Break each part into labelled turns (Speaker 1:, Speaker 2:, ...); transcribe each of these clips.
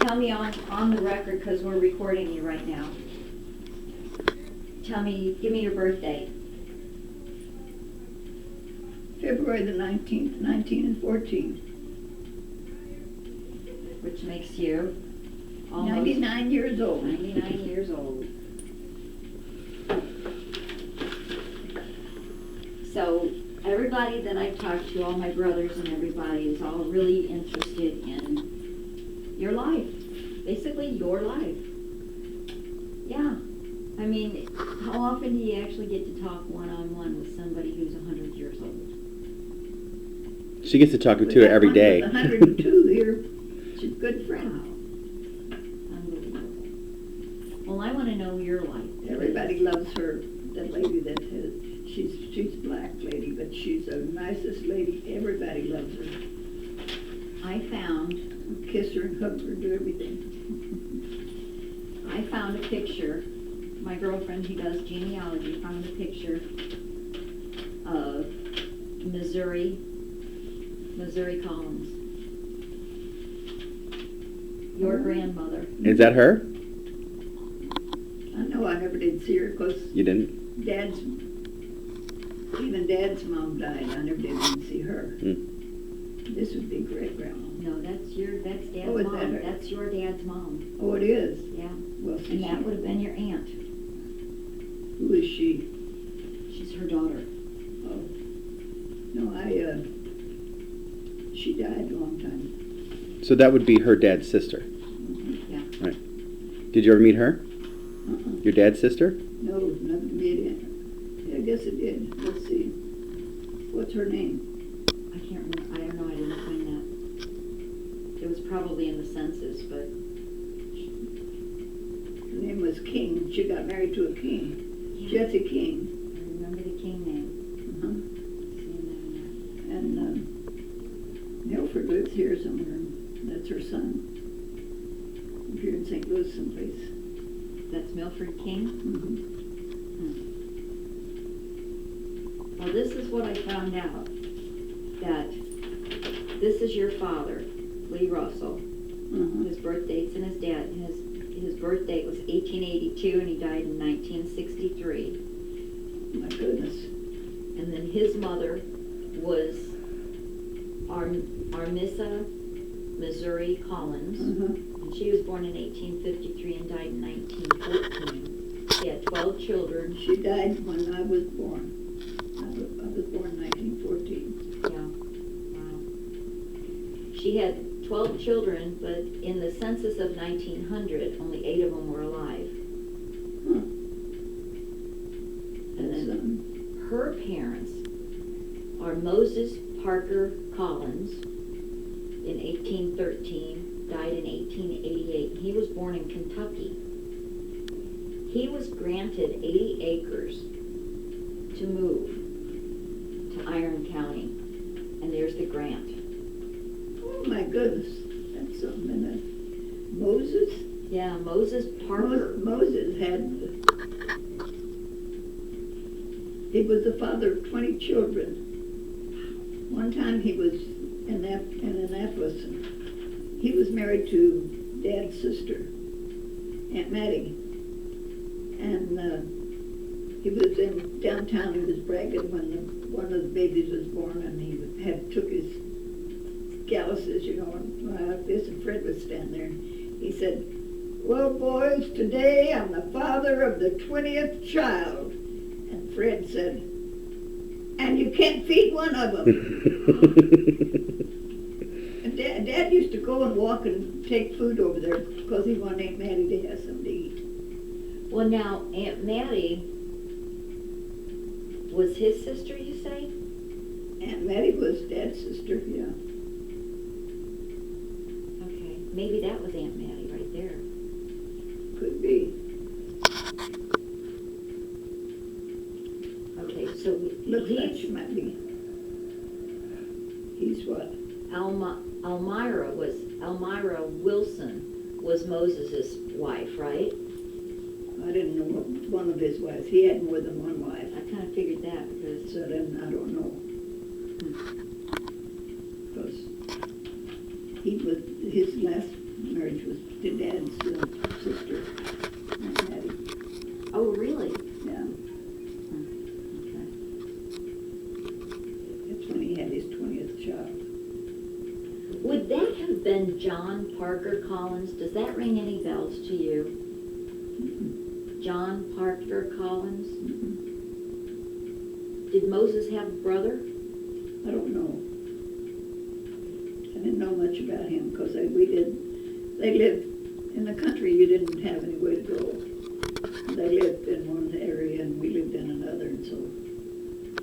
Speaker 1: tell me on the record, because we're recording you right now. Tell me, give me your birthday.
Speaker 2: February the 19th, 1914.
Speaker 1: Which makes you almost
Speaker 2: 99 years old.
Speaker 1: 99 years old. So everybody that I've talked to, all my brothers and everybody, is all really interested in your life. Basically, your life. Yeah. I mean, how often do you actually get to talk one-on-one with somebody who's 100 years old?
Speaker 3: She gets to talk to her every day.
Speaker 2: 102 here. She's a good friend.
Speaker 1: Unbelievable. Well, I want to know your life.
Speaker 2: Everybody loves her. That lady that has, she's a black lady, but she's the nicest lady. Everybody loves her.
Speaker 1: I found
Speaker 2: Kiss her and hug her and do everything.
Speaker 1: I found a picture. My girlfriend who does genealogy found a picture of Missouri Collins. Your grandmother.
Speaker 3: Is that her?
Speaker 2: I know I never did see her because
Speaker 3: You didn't?
Speaker 2: even Dad's mom died. I never did even see her.
Speaker 3: Mm.
Speaker 2: This would be great-grandma.
Speaker 1: No, that's Dad's
Speaker 2: Oh, is
Speaker 1: mom.
Speaker 2: that her?
Speaker 1: That's your dad's mom.
Speaker 2: Oh, it is?
Speaker 1: Yeah.
Speaker 2: Well,
Speaker 1: And that would have been your aunt.
Speaker 2: who is she?
Speaker 1: She's her daughter.
Speaker 2: Oh. No, she died a long time.
Speaker 3: So that would be her dad's sister.
Speaker 1: Yeah.
Speaker 3: Right. Did you ever meet her?
Speaker 2: Uh-uh.
Speaker 3: Your dad's sister?
Speaker 2: No, never did it. Yeah, I guess it did. Let's see. What's her name?
Speaker 1: I can't remember. I don't know. I didn't find that. It was probably in the census, but
Speaker 2: Her name was King. She got married to a king.
Speaker 1: yeah,
Speaker 2: Jesse King.
Speaker 1: I remember the King name.
Speaker 2: Uh-huh.
Speaker 1: Seeing that in
Speaker 2: And Milford lives here somewhere. That's her son. Here in St. Louis someplace.
Speaker 1: there. That's Milford King.
Speaker 2: Mm-hmm.
Speaker 1: Well, this is what I found out. That this is your father, Lee Russell.
Speaker 2: Uh-huh.
Speaker 1: His birth date's and his dad. His birth date was 1882, and he died in 1963.
Speaker 2: My goodness.
Speaker 1: And then his mother was Armissa Missouri Collins,
Speaker 2: Uh-huh.
Speaker 1: and she was born in 1853 and died in 1914. She had 12 children.
Speaker 2: She died when I was born. I was born in 1914.
Speaker 1: Yeah, wow. She had 12 children, but in the census of 1900, only 8 of them were alive.
Speaker 2: Huh.
Speaker 1: And
Speaker 2: That's,
Speaker 1: then her parents are Moses Parker Collins in 1813, died in 1888. He was born in Kentucky. He was granted 80 acres to move to Iron County, and there's the grant.
Speaker 2: oh my goodness. That's something in it. Moses?
Speaker 1: Yeah, Moses Parker.
Speaker 2: Moses he was the father of 20 children. One time he was in Annapolis. He was married to Dad's sister, Aunt Mattie. And he was in downtown. He was bragging when one of the babies was born, and he took his galluses, and like this, and Fred would stand there. He said, "Well, boys, today I'm the father of the 20th child." And Fred said, "And you can't feed one of them." And Dad used to go and walk and take food over there because he wanted Aunt Mattie to have something to eat.
Speaker 1: Well, now, Aunt Mattie was his sister, you say?
Speaker 2: Aunt Mattie was Dad's sister, yeah.
Speaker 1: Okay, maybe that was Aunt Mattie right there.
Speaker 2: Could be.
Speaker 1: Okay, so
Speaker 2: Looks like she
Speaker 1: he's
Speaker 2: might be. He's what?
Speaker 1: Elmira Wilson was Moses's wife, right?
Speaker 2: I didn't know what one of his wives. He had more than one wife.
Speaker 1: I kind of figured that because
Speaker 2: So then I don't know. Because his last marriage was Dad's sister, Aunt Hattie.
Speaker 1: Oh, really?
Speaker 2: Yeah,
Speaker 1: Okay.
Speaker 2: that's when he had his 20th child.
Speaker 1: Would that have been John Parker Collins? Does that ring any bells to you?
Speaker 2: Mm-mm.
Speaker 1: John Parker Collins?
Speaker 2: Mm-mm.
Speaker 1: Did Moses have a brother?
Speaker 2: I don't know. I didn't know much about him because they lived in the country. You didn't have anywhere to go. They lived in one area and we lived in another, and so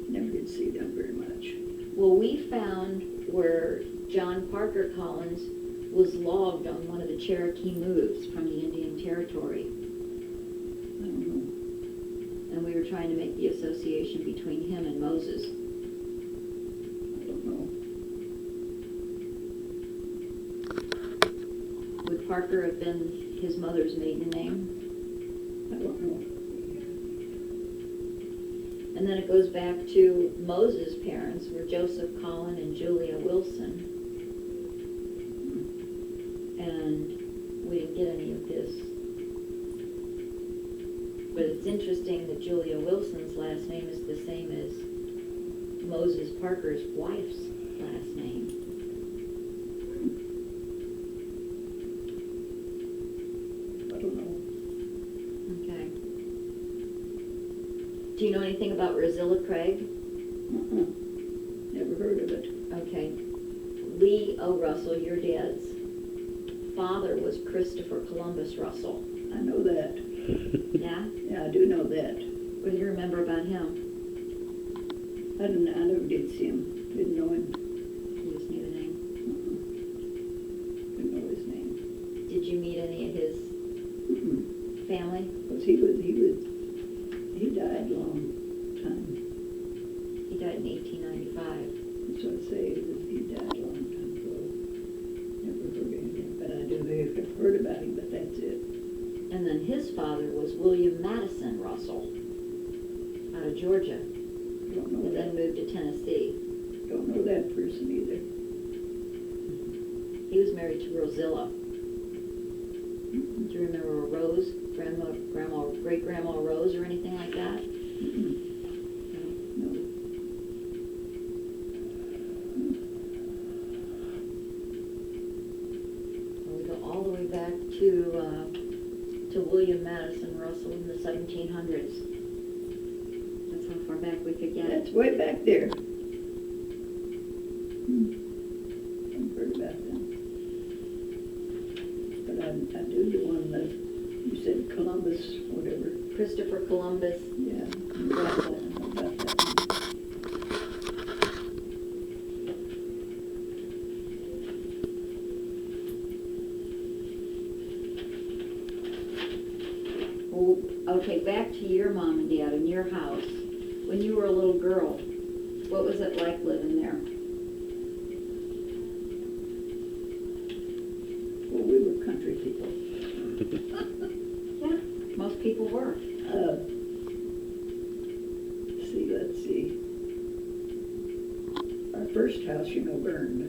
Speaker 2: never did see them very much.
Speaker 1: Well, we found where John Parker Collins was logged on one of the Cherokee moves from the Indian Territory.
Speaker 2: I don't know.
Speaker 1: And we were trying to make the association between him and Moses.
Speaker 2: I don't know.
Speaker 1: Would Parker have been his mother's maiden name?
Speaker 2: I don't know.
Speaker 1: And then it goes back to Moses' parents were Joseph Collin and Julia Wilson. And we didn't get any of this. But it's interesting that Julia Wilson's last name is the same as Moses Parker's wife's last name.
Speaker 2: I don't know.
Speaker 1: Okay. Do you know anything about Rosilla Craig?
Speaker 2: Uh-uh. Never heard of it.
Speaker 1: Okay. Lee O. Russell, your dad's father was Christopher Columbus Russell.
Speaker 2: I know that.
Speaker 1: Yeah?
Speaker 2: Yeah, I do know that.
Speaker 1: What do you remember about him?
Speaker 2: I never did see him. Didn't know him.
Speaker 1: You just knew the name.
Speaker 2: Uh-uh. Didn't know his name.
Speaker 1: Did you meet any of his
Speaker 2: Mm-mm.
Speaker 1: family?
Speaker 2: Because he died a long time.
Speaker 1: He died in 1895.
Speaker 2: That's what I say, he died a long time ago. Never heard of him, but I do have heard about him, but that's it.
Speaker 1: And then his father was William Madison Russell out of Georgia,
Speaker 2: Don't know
Speaker 1: and then
Speaker 2: that.
Speaker 1: moved to Tennessee.
Speaker 2: Don't know that person either.
Speaker 1: He was married to Rosilla.
Speaker 2: Mm-mm.
Speaker 1: Do you remember Rose, great-grandma Rose, or anything like that?
Speaker 2: Mm-mm. No.
Speaker 1: Well, we go all the way back to William Madison Russell in the 1700s. That's how far back we could get.
Speaker 2: That's way back there. Haven't heard about them. But I do the one that you said Columbus, whatever.
Speaker 1: Christopher Columbus
Speaker 2: Yeah.
Speaker 1: Russell.
Speaker 2: I know about that
Speaker 1: Well, okay, back to your mom and dad and your house. When you were a little girl, what was it like living there?
Speaker 2: Well, we were country people.
Speaker 1: Yeah, most people were.
Speaker 2: Let's see. Our first house, burned.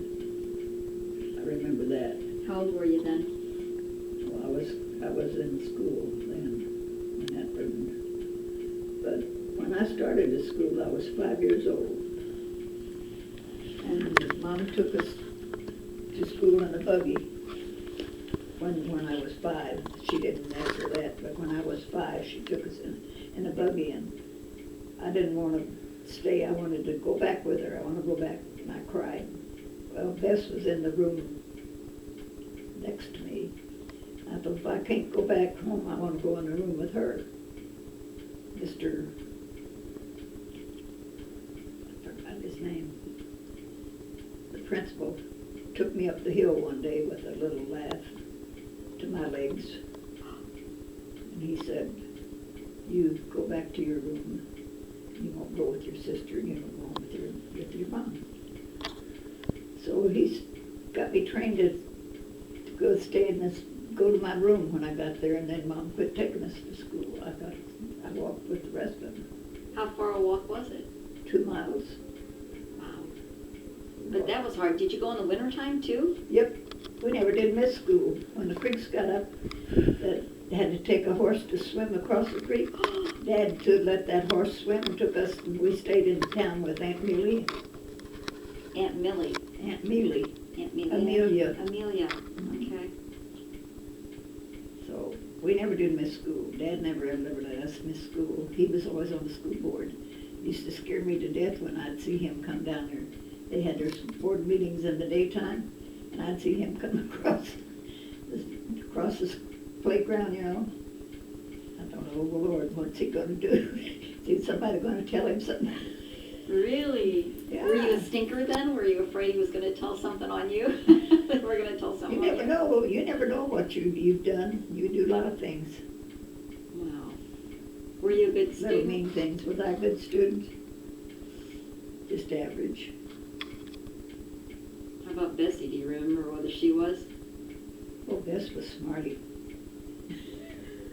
Speaker 2: I remember that.
Speaker 1: How old were you then?
Speaker 2: Well, I was in school then when that burned. But when I started at school, I was 5 years old. And Mom took us to school in a buggy when I was 5. She didn't after that, but when I was 5, she took us in a buggy, and I didn't want to stay. I wanted to go back with her. I want to go back, and I cried. Well, Bess was in the room next to me. I thought, if I can't go back home, I want to go in the room with her. I forgot his name. The principal took me up the hill one day with a little laugh to my legs. And he said, you go back to your room. You won't go with your sister. You don't go home with your mom. So he's got me trained to go to my room when I got there, and then Mom quit taking us to school. I walked with the rest of them.
Speaker 1: How far a walk was it?
Speaker 2: 2 miles.
Speaker 1: Wow. But that was hard. Did you go in the wintertime too?
Speaker 2: Yep. We never did miss school. When the creeks got up, that had to take a horse to swim across the creek. Dad to let that horse swim and took us, we stayed in town with Aunt Millie.
Speaker 1: Aunt Millie.
Speaker 2: Aunt Millie.
Speaker 1: Aunt Millie.
Speaker 2: Amelia.
Speaker 1: Amelia, okay.
Speaker 2: So we never did miss school. Dad never ever let us miss school. He was always on the school board. It used to scare me to death when I'd see him come down there. They had their board meetings in the daytime, and I'd see him come across this playground, you know. I thought, oh Lord, what's he gonna do? Is somebody gonna tell him something?
Speaker 1: Really?
Speaker 2: Yeah.
Speaker 1: Were you a stinker then? Were you afraid he was going to tell something on you? They were going to tell
Speaker 2: You
Speaker 1: something on
Speaker 2: never
Speaker 1: you?
Speaker 2: know. You never know what you've done. You do a lot of things.
Speaker 1: Wow. Were you a good
Speaker 2: Little
Speaker 1: student?
Speaker 2: mean things. Was I a good student? Just average.
Speaker 1: How about Bessie? Do you remember whether she was?
Speaker 2: Oh, Bess was smarty.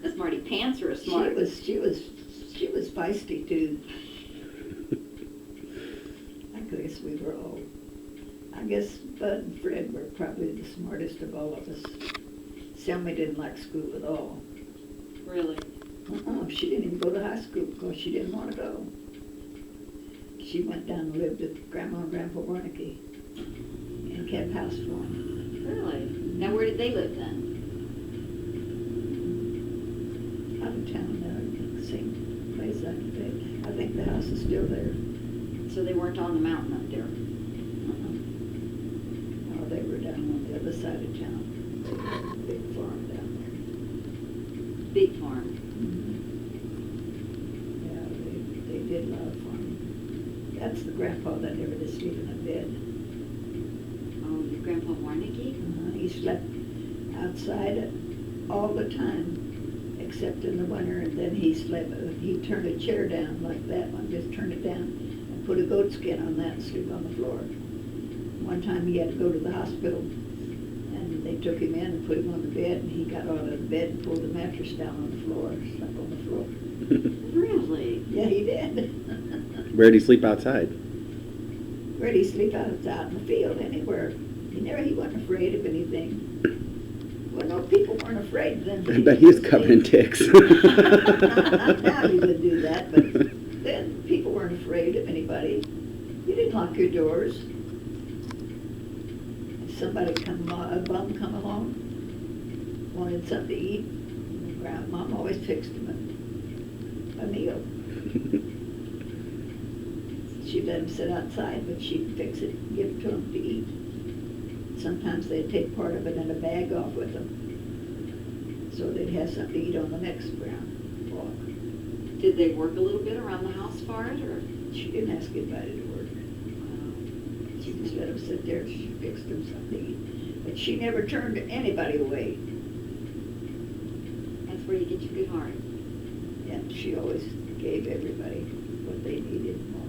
Speaker 1: A smarty pants or a smart?
Speaker 2: She was feisty too. I guess Bud and Fred were probably the smartest of all of us. Selmy didn't like school at all.
Speaker 1: Really?
Speaker 2: She didn't even go to high school because she didn't want to go. She went down and lived with Grandma and Grandpa Warnicke and kept house for them.
Speaker 1: Really? Now where did they live then?
Speaker 2: Out of town, same place I think. I think the house is still there.
Speaker 1: So they weren't on the mountain up there?
Speaker 2: No, they were down on the other side of town. They had a big farm down
Speaker 1: Big farm.
Speaker 2: there. Yeah, they did a lot of farming. That's the grandpa that never did sleep in a bed.
Speaker 1: Oh, your Grandpa Warnicke?
Speaker 2: He slept outside all the time, except in the winter, and then he'd turn a chair down like that one, just turn it down, and put a goat skin on that and sleep on the floor. One time he had to go to the hospital, and they took him in and put him on the bed, and he got out of the bed and pulled the mattress down on the floor, slept on the floor.
Speaker 1: Really?
Speaker 2: Yeah, he did.
Speaker 3: Where did he sleep outside?
Speaker 2: Where'd he sleep out in the field, anywhere? He wasn't afraid of anything. Well, no, people weren't afraid then.
Speaker 3: I bet he was covered in ticks.
Speaker 2: Now you would do that, but then people weren't afraid of anybody. You didn't lock your doors. If somebody a bum come along, wanted something to eat, Mom always fixed him a meal. She'd let him sit outside, but she'd fix it and give it to him to eat. Sometimes they'd take part of it in a bag off with them, so they'd have something to eat on the next walk.
Speaker 1: Did they work a little bit around the house for it, or?
Speaker 2: She didn't ask anybody to work. She just let him sit there. She fixed him something to eat. But she never turned anybody away.
Speaker 1: That's where you get your good heart.
Speaker 2: And she always gave everybody what they needed and wanted.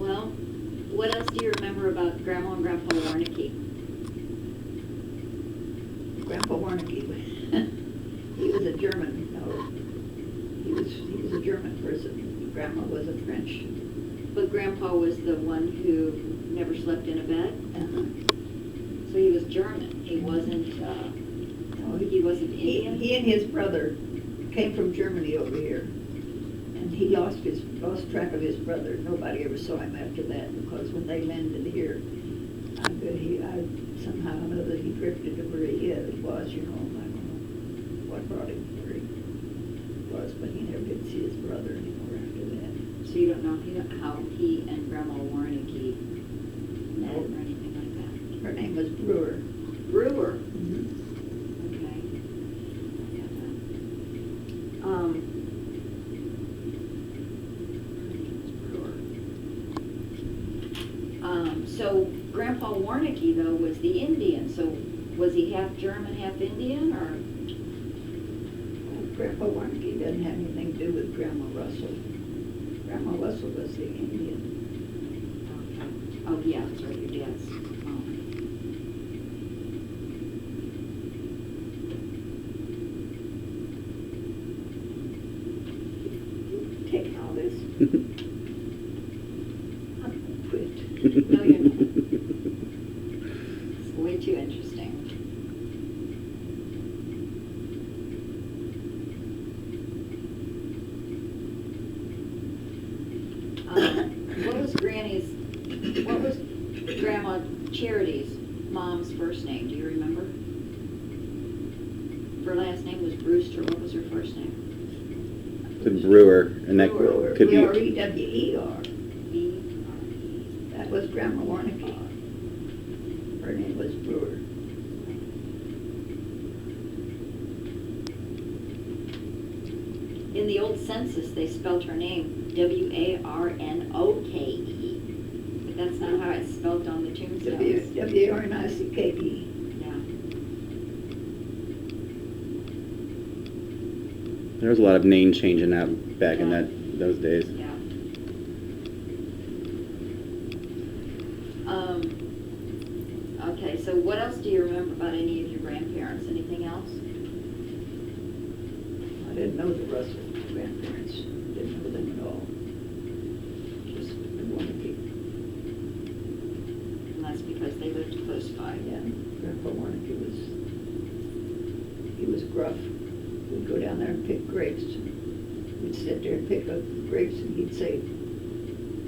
Speaker 1: Well, what else do you remember about Grandma and Grandpa Warnicke?
Speaker 2: Grandpa Warnicke, he was a German. He was a German person. Grandma was a French.
Speaker 1: But Grandpa was the one who never slept in a bed? So he was German. He wasn't,
Speaker 2: No,
Speaker 1: he wasn't Indian?
Speaker 2: He and his brother came from Germany over here, and he lost track of his brother. Nobody ever saw him after that, because when they landed here, somehow or another he drifted to where he was. You know, I don't know what brought him where he was, but he never did see his brother anymore after that.
Speaker 1: So you don't know how he and Grandma Warnicke met
Speaker 2: No.
Speaker 1: or anything like that?
Speaker 2: Her name was Brewer.
Speaker 1: Brewer.
Speaker 2: Mm-hmm.
Speaker 1: Okay. So Grandpa Warnicke, though, was the Indian. So was he half German, half Indian, or?
Speaker 2: Grandpa Warnicke doesn't have anything to do with Grandma Russell. Grandma Russell was the Indian.
Speaker 1: Okay. Oh, yeah, that's right, your dad's. Oh.
Speaker 2: Taking all this. I'm gonna quit.
Speaker 1: No, you're not. It's way too interesting. What was Grandma Charity's mom's first name? Do you remember? Her last name was Brewster. What was her first name?
Speaker 3: The brewer, and that
Speaker 2: Brewer,
Speaker 3: could be.
Speaker 2: B-R-E-W-E-R.
Speaker 1: B-R-E.
Speaker 2: That was Grandma Warnicki. Her name was Brewer.
Speaker 1: In the old census, they spelled her name W-A-R-N-O-K-E. But that's not how it's spelled on the tombstones.
Speaker 2: W-A-R-N-I-C-K-E.
Speaker 1: Yeah.
Speaker 3: There was a lot of name changing out back in
Speaker 1: Yeah.
Speaker 3: those days.
Speaker 1: Yeah. Okay, so what else do you remember about any of your grandparents? Anything else?
Speaker 2: I didn't know the Russell grandparents. Didn't know them at all. Just the Warnicki.
Speaker 1: And that's because they lived close by.
Speaker 2: Yeah, Grandpa Warnicki he was gruff. We'd go down there and pick grapes. We'd sit there and pick up the grapes, and he'd say,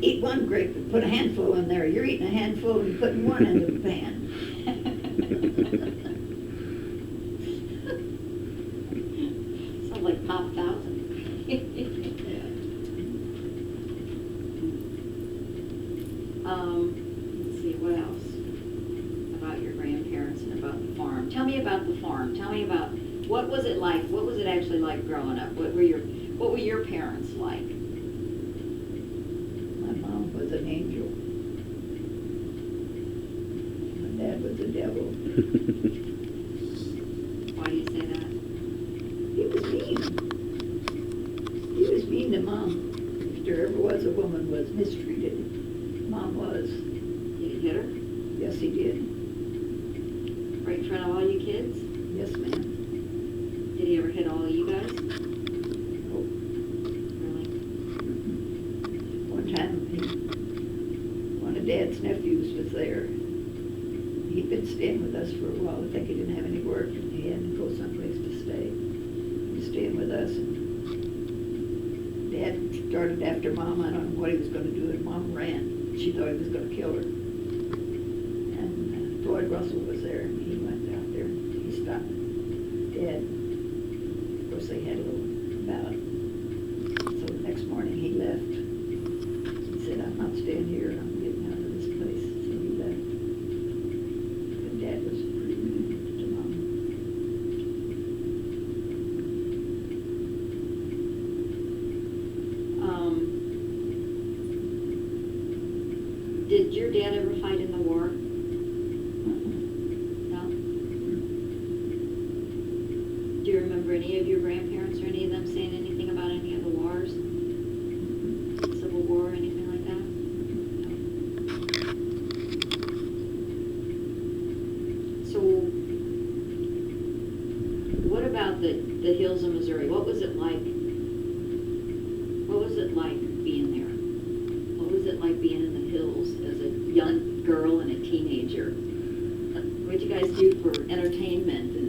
Speaker 2: "Eat one grape and put a handful in there. You're eating a handful and putting one in the pan."
Speaker 1: Sounds like Pop Thousand. Let's see, what else about your grandparents and about the farm? Tell me about the farm. Tell me about, what was it like? What was it actually like growing up? What were your parents like?
Speaker 2: My mom was an angel. My dad was the devil.
Speaker 1: Why do you say that?
Speaker 2: He was mean. He was mean to Mom. If there ever was a woman was mistreated, Mom was.
Speaker 1: Did he hit her?
Speaker 2: Yes, he did.
Speaker 1: Right in front of all you kids?
Speaker 2: Yes, ma'am.
Speaker 1: Did he ever hit all of you guys?
Speaker 2: Oh,
Speaker 1: Really?
Speaker 2: one time, one of Dad's nephews was there. He'd been staying with us for a while. I think he didn't have any work, and he had to go someplace to stay. He was staying with us, and Dad started after Mom. I don't know what he was going to do, and Mom ran. She thought he was going to kill her. And Floyd Russell was there, and he went out there. He stopped Dad. Of course, they had a little bout. So the next morning, he left. He said, "I'm not staying here. I'm getting out of this place." So he left. But Dad was pretty mean to Mom.
Speaker 1: Did your dad ever fight in the war? No? Do you remember any of your grandparents or any of them saying anything about any of the wars? Civil War or anything like that? No. So, what about the hills of Missouri? What was it like? What was it like being there? What was it like being in the hills as a young girl and a teenager? What did you guys do for entertainment? And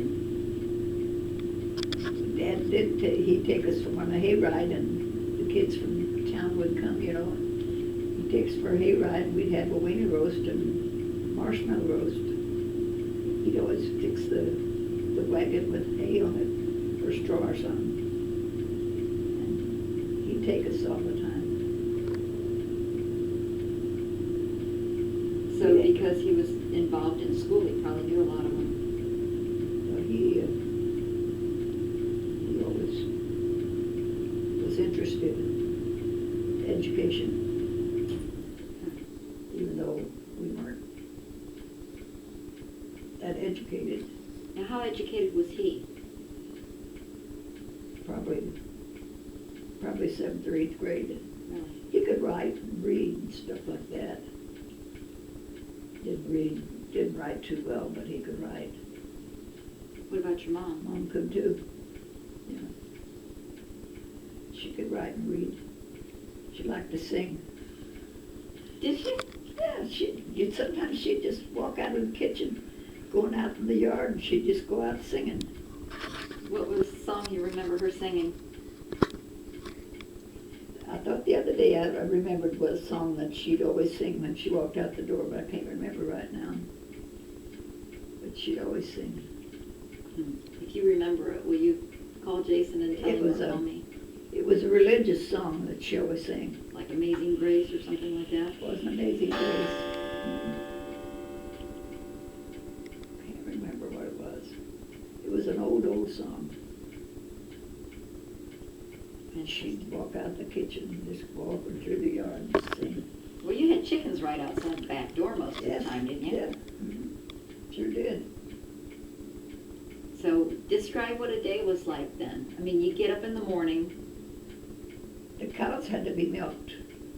Speaker 2: Dad he'd take us on a hayride, and the kids from town would come, you know. He'd take us for a hayride, and we'd have a wiener roast and marshmallow roast. He'd always fix the wagon with hay on it, or straw or something. And he'd take us all the time.
Speaker 1: so because he was involved in school, he probably knew a lot of them.
Speaker 2: Well, he always was interested in education, even though we weren't that educated.
Speaker 1: Now, how educated was he?
Speaker 2: Probably 7th or 8th grade.
Speaker 1: Really?
Speaker 2: He could write and read and stuff like that. Didn't write too well, but he could write.
Speaker 1: What about your mom?
Speaker 2: Mom could too. Yeah. She could write and read. She liked to sing.
Speaker 1: Did she?
Speaker 2: Yeah. Yeah, sometimes she'd just walk out of the kitchen, going out in the yard, and she'd just go out singing.
Speaker 1: What was the song you remember her singing?
Speaker 2: I thought the other day I remembered was a song that she'd always sing when she walked out the door, but I can't remember right now. But she'd always sing.
Speaker 1: If you remember it, will you call Jason and tell him or call me?
Speaker 2: It was a religious song that she always sang.
Speaker 1: Like Amazing Grace or something like that?
Speaker 2: It wasn't Amazing Grace. Can't remember what it was. It was an old song. And she'd walk out the kitchen and just walk through the yard and sing.
Speaker 1: Well, you had chickens right outside the back door most of the
Speaker 2: Yes,
Speaker 1: time, didn't you?
Speaker 2: yeah. Mm-hmm. Sure did.
Speaker 1: So describe what a day was like then. I mean, you get up in the morning.
Speaker 2: The cows had to be milked.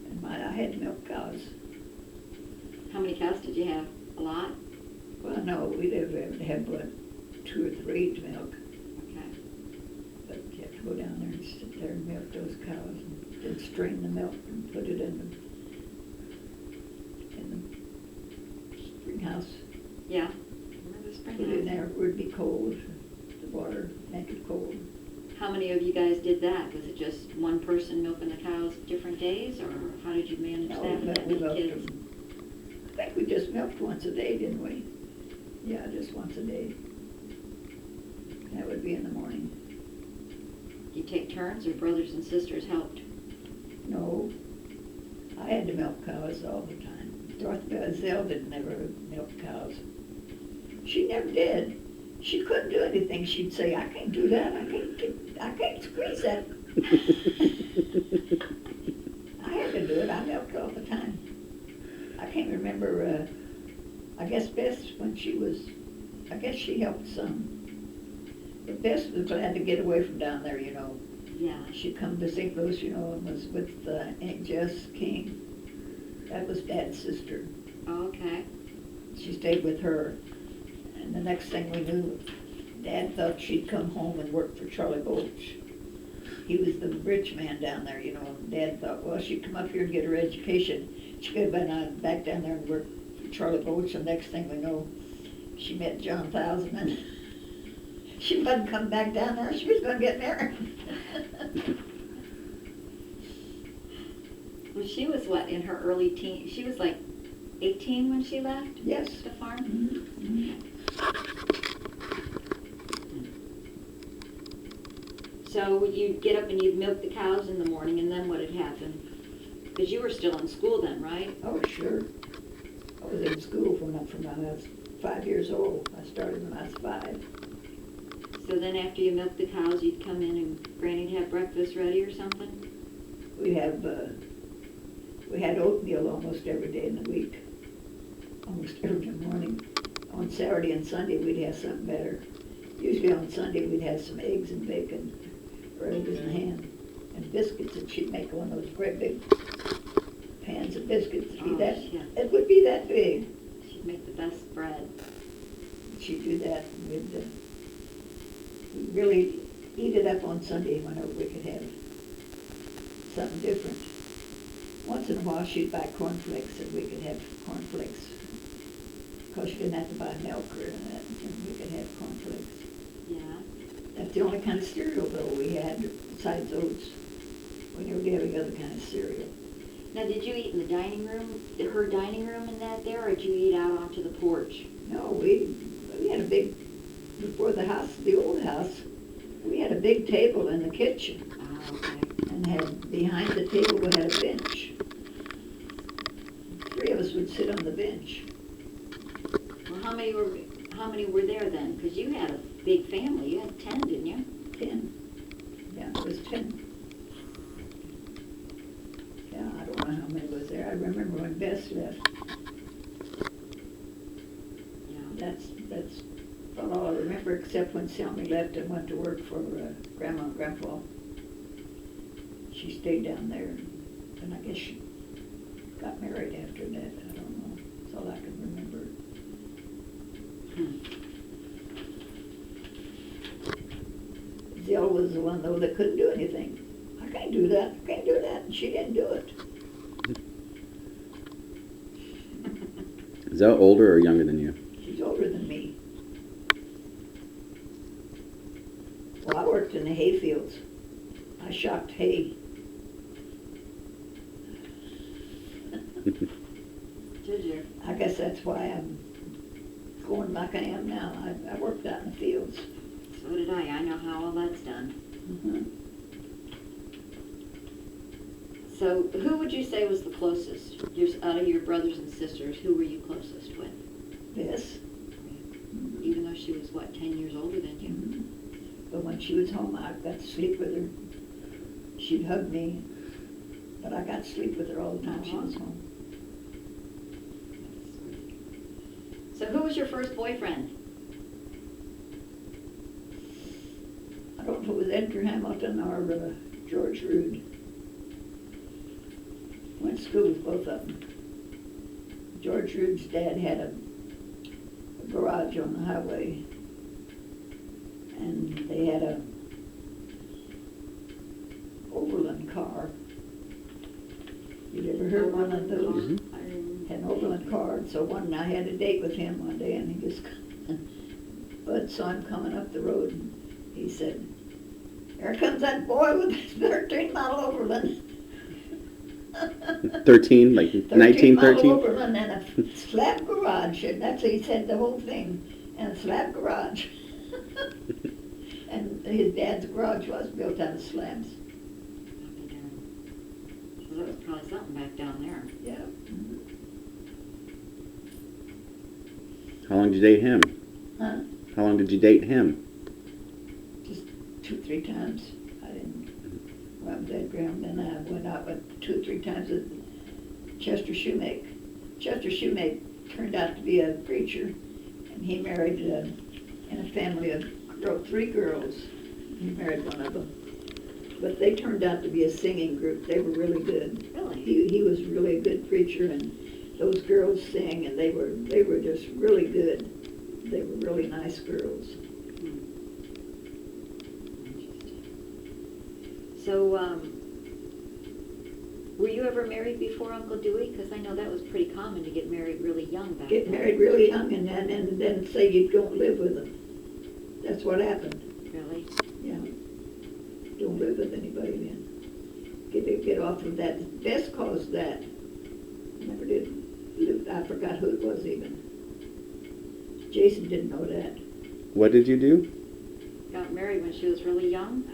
Speaker 2: And I had milk cows.
Speaker 1: How many cows did you have? A lot?
Speaker 2: Well, no, we'd have what, 2 or 3 to milk.
Speaker 1: Okay.
Speaker 2: But you have to go down there and sit there and milk those cows and then strain the milk and put it in the spring house.
Speaker 1: Yeah. Remember the spring
Speaker 2: Put it in
Speaker 1: house?
Speaker 2: there where it'd be cold, the water, make it cold.
Speaker 1: How many of you guys did that? Was it just one person milking the cows different days, or how did you manage
Speaker 2: No,
Speaker 1: that with that
Speaker 2: we
Speaker 1: many
Speaker 2: milked
Speaker 1: kids?
Speaker 2: them. I think we just milked once a day, didn't we? Yeah, just once a day. That would be in the morning.
Speaker 1: You take turns, or brothers and sisters helped?
Speaker 2: No, I had to milk cows all the time. Dorothy Zell didn't never milk cows. She never did. She couldn't do anything. She'd say, I can't do that. I can't squeeze that. I had to do it. I milked all the time. I can't remember, I guess Bess, when she was, I guess she helped some. But Bess was glad to get away from down there, you know.
Speaker 1: Yeah.
Speaker 2: She'd come to St. Louis, you know, and was with Aunt Jess King. That was Dad's sister.
Speaker 1: Oh, okay.
Speaker 2: She stayed with her. And the next thing we knew, Dad thought she'd come home and work for Charlie Bolch. He was the rich man down there, you know. And Dad thought, well, she'd come up here and get her education. She could have been back down there and worked for Charlie Bolch. And the next thing we know, she met John Thousand, and she wasn't come back down there. She was going to get married.
Speaker 1: Well, she was what, in her early teens? She was like 18 when she left
Speaker 2: Yes.
Speaker 1: the farm?
Speaker 2: Mm-hmm.
Speaker 1: So you'd get up and you'd milk the cows in the morning, and then what had happened? Because you were still in school then, right?
Speaker 2: Oh, sure. I was in school from I was 5 years old. I started when I was 5.
Speaker 1: So then after you milked the cows, you'd come in and Granny'd have breakfast ready or something?
Speaker 2: We had oatmeal almost every day in the week, almost every morning. On Saturday and Sunday, we'd have something better. Usually on Sunday, we'd have some eggs and bacon, or eggs and ham, and biscuits, and she'd make one of those great big pans of biscuits.
Speaker 1: Oh, yeah.
Speaker 2: It would be that big.
Speaker 1: She'd make the best bread.
Speaker 2: She'd do that, and we'd really eat it up on Sunday whenever we could have something different. Once in a while, she'd buy cornflakes, and we could have cornflakes. Because you didn't have to buy milk or that, and we could have cornflakes.
Speaker 1: Yeah.
Speaker 2: That's the only kind of cereal, though, we had besides oats. We never did any other kind of cereal.
Speaker 1: Now, did you eat in the dining room, her dining room and that there, or did you eat out onto the porch?
Speaker 2: No, we had a big, before the house, the old house, we had a big table in the kitchen.
Speaker 1: Oh, okay.
Speaker 2: And had, behind the table, we had a bench. 3 of us would sit on the bench.
Speaker 1: Well, how many were there then? Because you had a big family. You had 10, didn't you?
Speaker 2: 10. Yeah, it was 10. Yeah, I don't know how many was there. I remember when Bess left.
Speaker 1: Yeah.
Speaker 2: That's about all I remember, except when Selmy left and went to work for Grandma and Grandpa. She stayed down there, and I guess she got married after that. I don't know. That's all I can remember. Zell was the one, though, that couldn't do anything. I can't do that. I can't do that. And she didn't do it.
Speaker 3: Is that older or younger than you?
Speaker 2: She's older than me. Well, I worked in the hay fields. I shocked hay.
Speaker 1: Did you?
Speaker 2: I guess that's why I'm going like I am now. I worked out in the fields.
Speaker 1: So did I. I know how all that's done.
Speaker 2: Mhm.
Speaker 1: So who would you say was the closest? Out of your brothers and sisters, who were you closest with?
Speaker 2: Yes.
Speaker 1: Even though she was, what, 10 years older than you?
Speaker 2: Mhm. But when she was home, I got to sleep with her. She'd hug me, but I got to sleep with her all the time she was home.
Speaker 1: That's sweet. So who was your first boyfriend?
Speaker 2: I don't know if it was Edgar Hamilton or George Rood. Went to school with both of them. George Rood's dad had a garage on the highway, and they had a Overland car. You ever heard one of those?
Speaker 3: Mhm.
Speaker 2: Had an Overland car, and so I had a date with him one day, and he just, Bud saw him coming up the road, and he said, "Here comes that boy with his 13 model Overland."
Speaker 3: 13, like
Speaker 2: 13 model
Speaker 3: 1913?
Speaker 2: Overland and a slab garage, and that's what he said, the whole thing, and a slab garage. And his dad's garage was built out of slabs.
Speaker 1: So there was probably something back down there.
Speaker 2: Yeah.
Speaker 3: How long did you date him?
Speaker 2: Huh?
Speaker 3: How long did you date him?
Speaker 2: Just 2-3 times. I didn't, well, I was at Graham, then I went out with 2-3 times with Chester Shoemake. Chester Shoemake turned out to be a preacher, and he married in a family of 3 girls. He married one of them. But they turned out to be a singing group. They were really good.
Speaker 1: Really?
Speaker 2: He was really a good preacher, and those girls sang, and they were just really good. They were really nice girls.
Speaker 1: Interesting. So, were you ever married before Uncle Dewey? Because I know that was pretty common to get married really young back
Speaker 2: Get
Speaker 1: then.
Speaker 2: married really young and then say you don't live with them. That's what happened.
Speaker 1: Really?
Speaker 2: Yeah. Don't live with anybody then. Get off of that. Bess caused that. Never did live. I forgot who it was even. Jason didn't know that.
Speaker 3: What did you do?
Speaker 1: Got married when she was really young?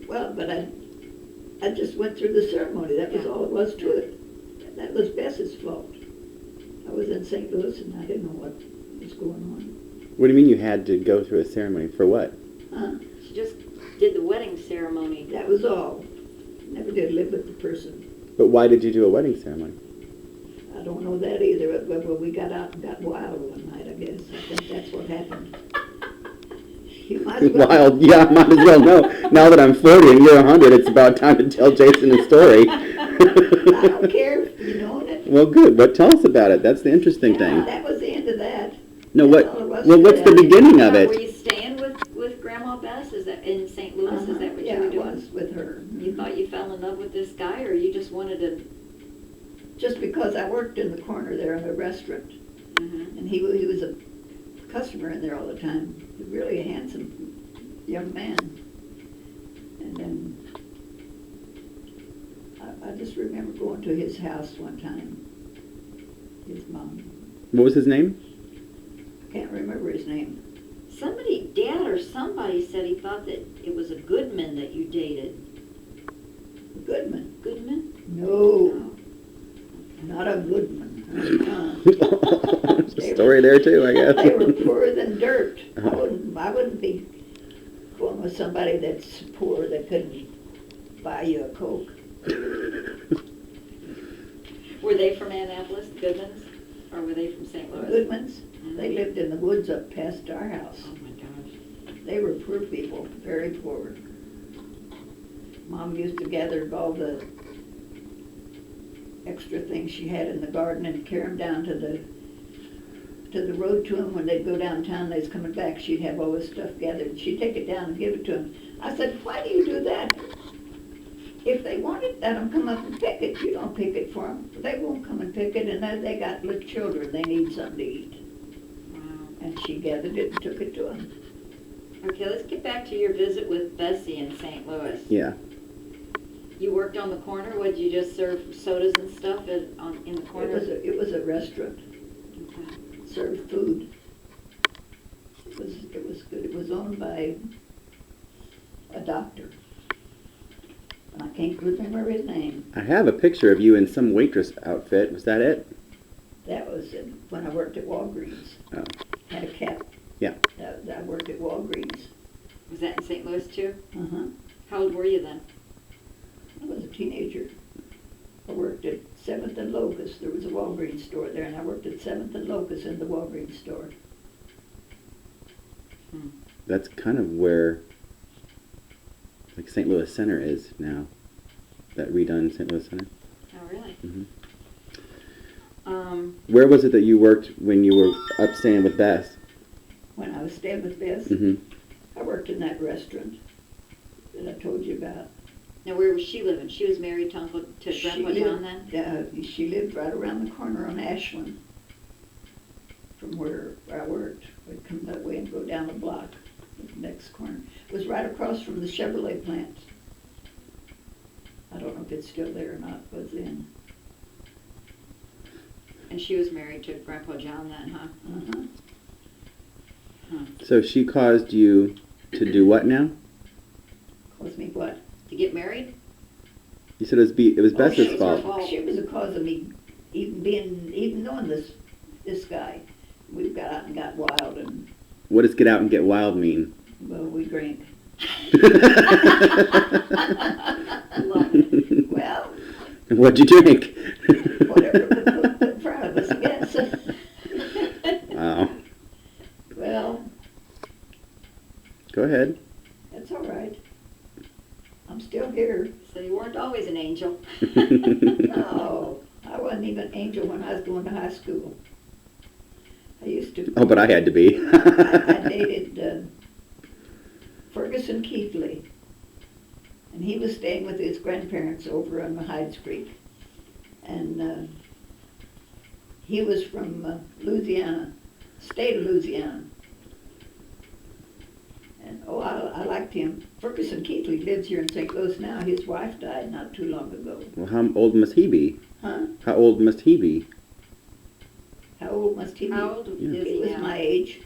Speaker 2: Well, but I just went through the ceremony. That was all it was to it. That was Bess's fault. I was in St. Louis and I didn't know what was going on.
Speaker 3: What do you mean you had to go through a ceremony? For what?
Speaker 2: Huh?
Speaker 1: She just did the wedding ceremony.
Speaker 2: That was all. Never did live with the person.
Speaker 3: But why did you do a wedding ceremony?
Speaker 2: I don't know that either. Well, we got out and got wild one night, I guess. I think that's what happened. You might as well.
Speaker 3: Wild, yeah, might as well know. Now that I'm 40 and you're 100, it's about time to tell Jason a story.
Speaker 2: I don't care if you know it.
Speaker 3: Well, good, but tell us about it. That's the interesting
Speaker 2: Yeah,
Speaker 3: thing.
Speaker 2: that was the end of that.
Speaker 3: No,
Speaker 2: That's
Speaker 3: what?
Speaker 2: all it was
Speaker 3: Well,
Speaker 2: to
Speaker 3: what's the
Speaker 2: that.
Speaker 3: beginning of
Speaker 1: Now,
Speaker 3: it?
Speaker 1: were you staying with Grandma Bess? Is that in St. Louis? Is that what
Speaker 2: Yeah,
Speaker 1: you were
Speaker 2: I
Speaker 1: doing?
Speaker 2: was with her.
Speaker 1: You thought you fell in love with this guy, or you just wanted to?
Speaker 2: Just because I worked in the corner there in a restaurant, and he was a customer in there all the time. Really a handsome young man. And then I just remember going to his house one time. His mom.
Speaker 3: What was his name?
Speaker 2: I can't remember his name.
Speaker 1: Somebody, Dad or somebody said he thought that it was a Goodman that you dated.
Speaker 2: Goodman.
Speaker 1: Goodman?
Speaker 2: No, not a Goodman.
Speaker 3: There's a story there too, I guess.
Speaker 2: They were poorer than dirt. I wouldn't be going with somebody that's poor that couldn't buy you a Coke.
Speaker 1: Were they from Annapolis, the Goodmans? Or were they from St.
Speaker 2: The
Speaker 1: Louis?
Speaker 2: Goodmans, they lived in the woods up past our house.
Speaker 1: Oh my gosh.
Speaker 2: They were poor people, very poor. Mom used to gather all the extra things she had in the garden and carry them down to the road to them. When they'd go downtown, they was coming back, she'd have all this stuff gathered. She'd take it down and give it to them. I said, "Why do you do that?" If they want it, let them come up and pick it. You don't pick it for them. They won't come and pick it, and then they got little children. They need something to eat.
Speaker 1: Wow.
Speaker 2: And she gathered it and took it to them.
Speaker 1: Okay, let's get back to your visit with Bessie in St. Louis.
Speaker 3: Yeah.
Speaker 1: You worked on the corner. Would you just serve sodas and stuff in the corner?
Speaker 2: It was a restaurant.
Speaker 1: Okay.
Speaker 2: Served food. It was good. It was owned by a doctor. I can't remember his name.
Speaker 3: I have a picture of you in some waitress outfit. Was that it?
Speaker 2: That was when I worked at Walgreens.
Speaker 3: Oh.
Speaker 2: Had a cap.
Speaker 3: Yeah.
Speaker 2: I worked at Walgreens.
Speaker 1: Was that in St. Louis too?
Speaker 2: Uh-huh.
Speaker 1: How old were you then?
Speaker 2: I was a teenager. I worked at 7th and Locust. There was a Walgreens store there, and I worked at 7th and Locust in the Walgreens store.
Speaker 3: That's kind of where, like, St. Louis Center is now. That redone St. Louis Center.
Speaker 1: Oh, really?
Speaker 3: Mm-hmm.
Speaker 1: Um,
Speaker 3: Where was it that you worked when you were up staying with Bess?
Speaker 2: When I was staying with Bess,
Speaker 3: Mm-hmm.
Speaker 2: I worked in that restaurant that I told you about.
Speaker 1: now, where was she living? She was married to Grandpa John then?
Speaker 2: She lived right around the corner on Ashland from where I worked. We'd come that way and go down the block, the next corner. It was right across from the Chevrolet plant. I don't know if it's still there or not, it was then.
Speaker 1: And she was married to Grandpa John then, huh?
Speaker 2: Uh-huh.
Speaker 3: So she caused you to do what now?
Speaker 2: Caused me what?
Speaker 1: To get married?
Speaker 3: You said it was Bess's
Speaker 1: she was
Speaker 3: fault.
Speaker 1: her fault.
Speaker 2: She was the cause of me even knowing this guy. We got out and got wild, and
Speaker 3: What does get out and get wild mean?
Speaker 2: well, we drank.
Speaker 1: Love it.
Speaker 2: Well,
Speaker 3: What'd you drink?
Speaker 2: whatever was put in front of us, I guess.
Speaker 3: Wow.
Speaker 2: Well,
Speaker 3: Go ahead.
Speaker 2: that's all right. I'm still here.
Speaker 1: So you weren't always an angel.
Speaker 2: No, I wasn't even an angel when I was going to high school. I used to.
Speaker 3: Oh, but I had to be.
Speaker 2: I dated Ferguson Keithley, and he was staying with his grandparents over on Hydes Creek, and he was from Louisiana, state of Louisiana. And I liked him. Ferguson Keithley lives here in St. Louis now. His wife died not too long ago.
Speaker 3: Well, how old must he be?
Speaker 2: Huh?
Speaker 3: How old must he be?
Speaker 2: How old must he be?
Speaker 1: How old is
Speaker 2: He
Speaker 1: he
Speaker 2: was
Speaker 1: now?
Speaker 2: my age.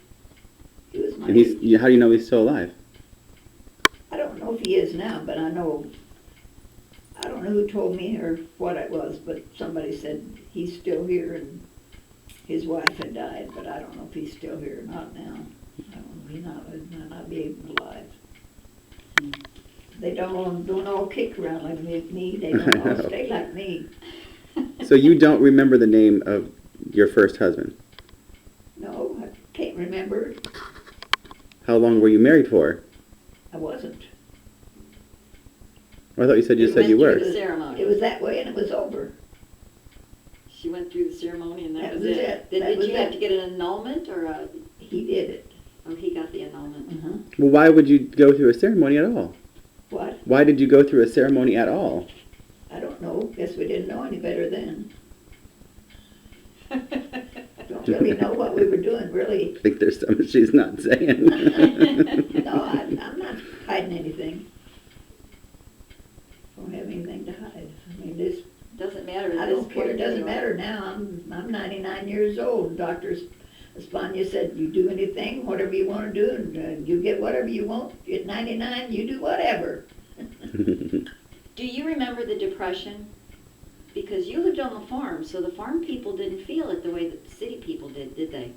Speaker 2: He was my
Speaker 3: And
Speaker 2: age.
Speaker 3: how do you know he's still alive?
Speaker 2: I don't know if he is now, but I don't know who told me or what it was, but somebody said he's still here and his wife had died, but I don't know if he's still here or not now. I don't know, he might not be even alive. They don't all kick around like me, they don't all stay like me.
Speaker 3: So you don't remember the name of your first husband?
Speaker 2: No, I can't remember.
Speaker 3: How long were you married for?
Speaker 2: I wasn't.
Speaker 3: Well, I thought you said
Speaker 1: You
Speaker 3: you
Speaker 1: went
Speaker 3: were.
Speaker 1: through the ceremony.
Speaker 2: It was that way and it was over.
Speaker 1: She went through the ceremony and that
Speaker 2: That
Speaker 1: was
Speaker 2: was
Speaker 1: it.
Speaker 2: it.
Speaker 1: Did,
Speaker 2: That
Speaker 1: did
Speaker 2: was
Speaker 1: you have
Speaker 2: it.
Speaker 1: to get an annulment or a...
Speaker 2: He did it.
Speaker 1: Oh, he got the annulment.
Speaker 2: Uh-huh.
Speaker 3: Well, why would you go through a ceremony at all?
Speaker 2: What?
Speaker 3: Why did you go through a ceremony at all?
Speaker 2: I don't know. Guess we didn't know any better then. Don't really know what we were doing, really.
Speaker 3: I think there's something she's not saying.
Speaker 2: No, I'm not hiding anything. Don't have anything to hide. I mean, this,
Speaker 1: Doesn't matter. at
Speaker 2: I
Speaker 1: this
Speaker 2: don't care. It
Speaker 1: point,
Speaker 2: doesn't
Speaker 1: anyway.
Speaker 2: matter now. I'm 99 years old. Dr. Espana said, you do anything, whatever you want to do, and you get whatever you want. At 99, you do whatever.
Speaker 1: Do you remember the Depression? Because you lived on the farm, so the farm people didn't feel it the way that the city people did they?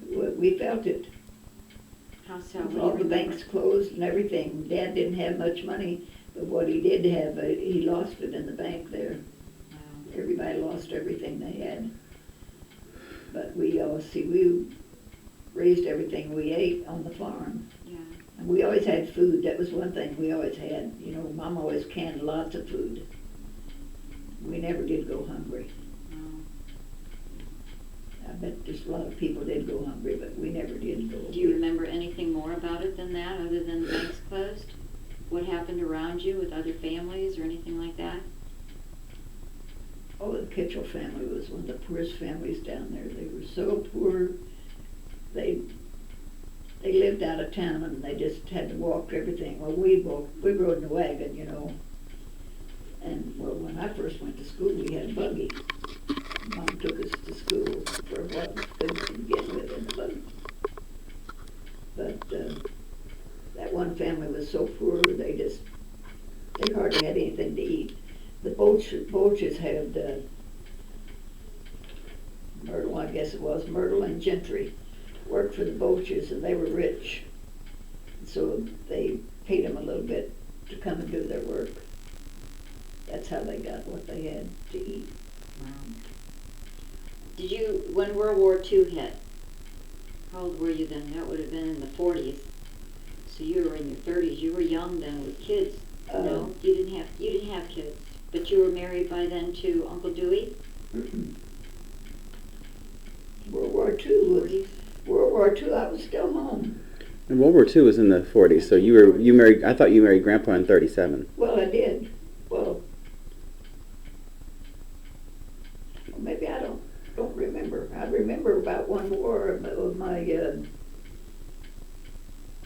Speaker 2: We felt it.
Speaker 1: How so? What do
Speaker 2: All
Speaker 1: you
Speaker 2: the
Speaker 1: remember?
Speaker 2: banks closed and everything. Dad didn't have much money, but what he did have, he lost it in the bank there.
Speaker 1: Wow.
Speaker 2: Everybody lost everything they had. But we raised everything we ate on the farm.
Speaker 1: Yeah.
Speaker 2: And we always had food. That was one thing we always had. You know, Mom always canned lots of food. We never did go hungry.
Speaker 1: Wow.
Speaker 2: I bet just a lot of people did go hungry, but we never did go.
Speaker 1: Do you remember anything more about it than that, other than the banks closed? what happened around you with other families or anything like that?
Speaker 2: Oh, the Kitchell family was one of the poorest families down there. They were so poor. They lived out of town and they just had to walk everything. Well, we rode in a wagon, you know. And well, when I first went to school, we had a buggy. Mom took us to school for a while, to begin with in the buggy. But that one family was so poor, they hardly had anything to eat. The Bolches had Myrtle, I guess it was, Myrtle and Gentry worked for the Bolches, and they were rich. So they paid them a little bit to come and do their work. That's how they got what they had to eat.
Speaker 1: Wow. Did you, when World War II hit, how old were you then? That would have been in the 40s. So you were in your 30s. You were young then with kids. No, you didn't have kids. But you were married by then to Uncle Dewey?
Speaker 2: World War II I was still home.
Speaker 3: And World War II was in the 40s, so you married. I thought you married Grandpa in 37.
Speaker 2: Well, I did. Well, maybe I don't remember. I remember about one war of my.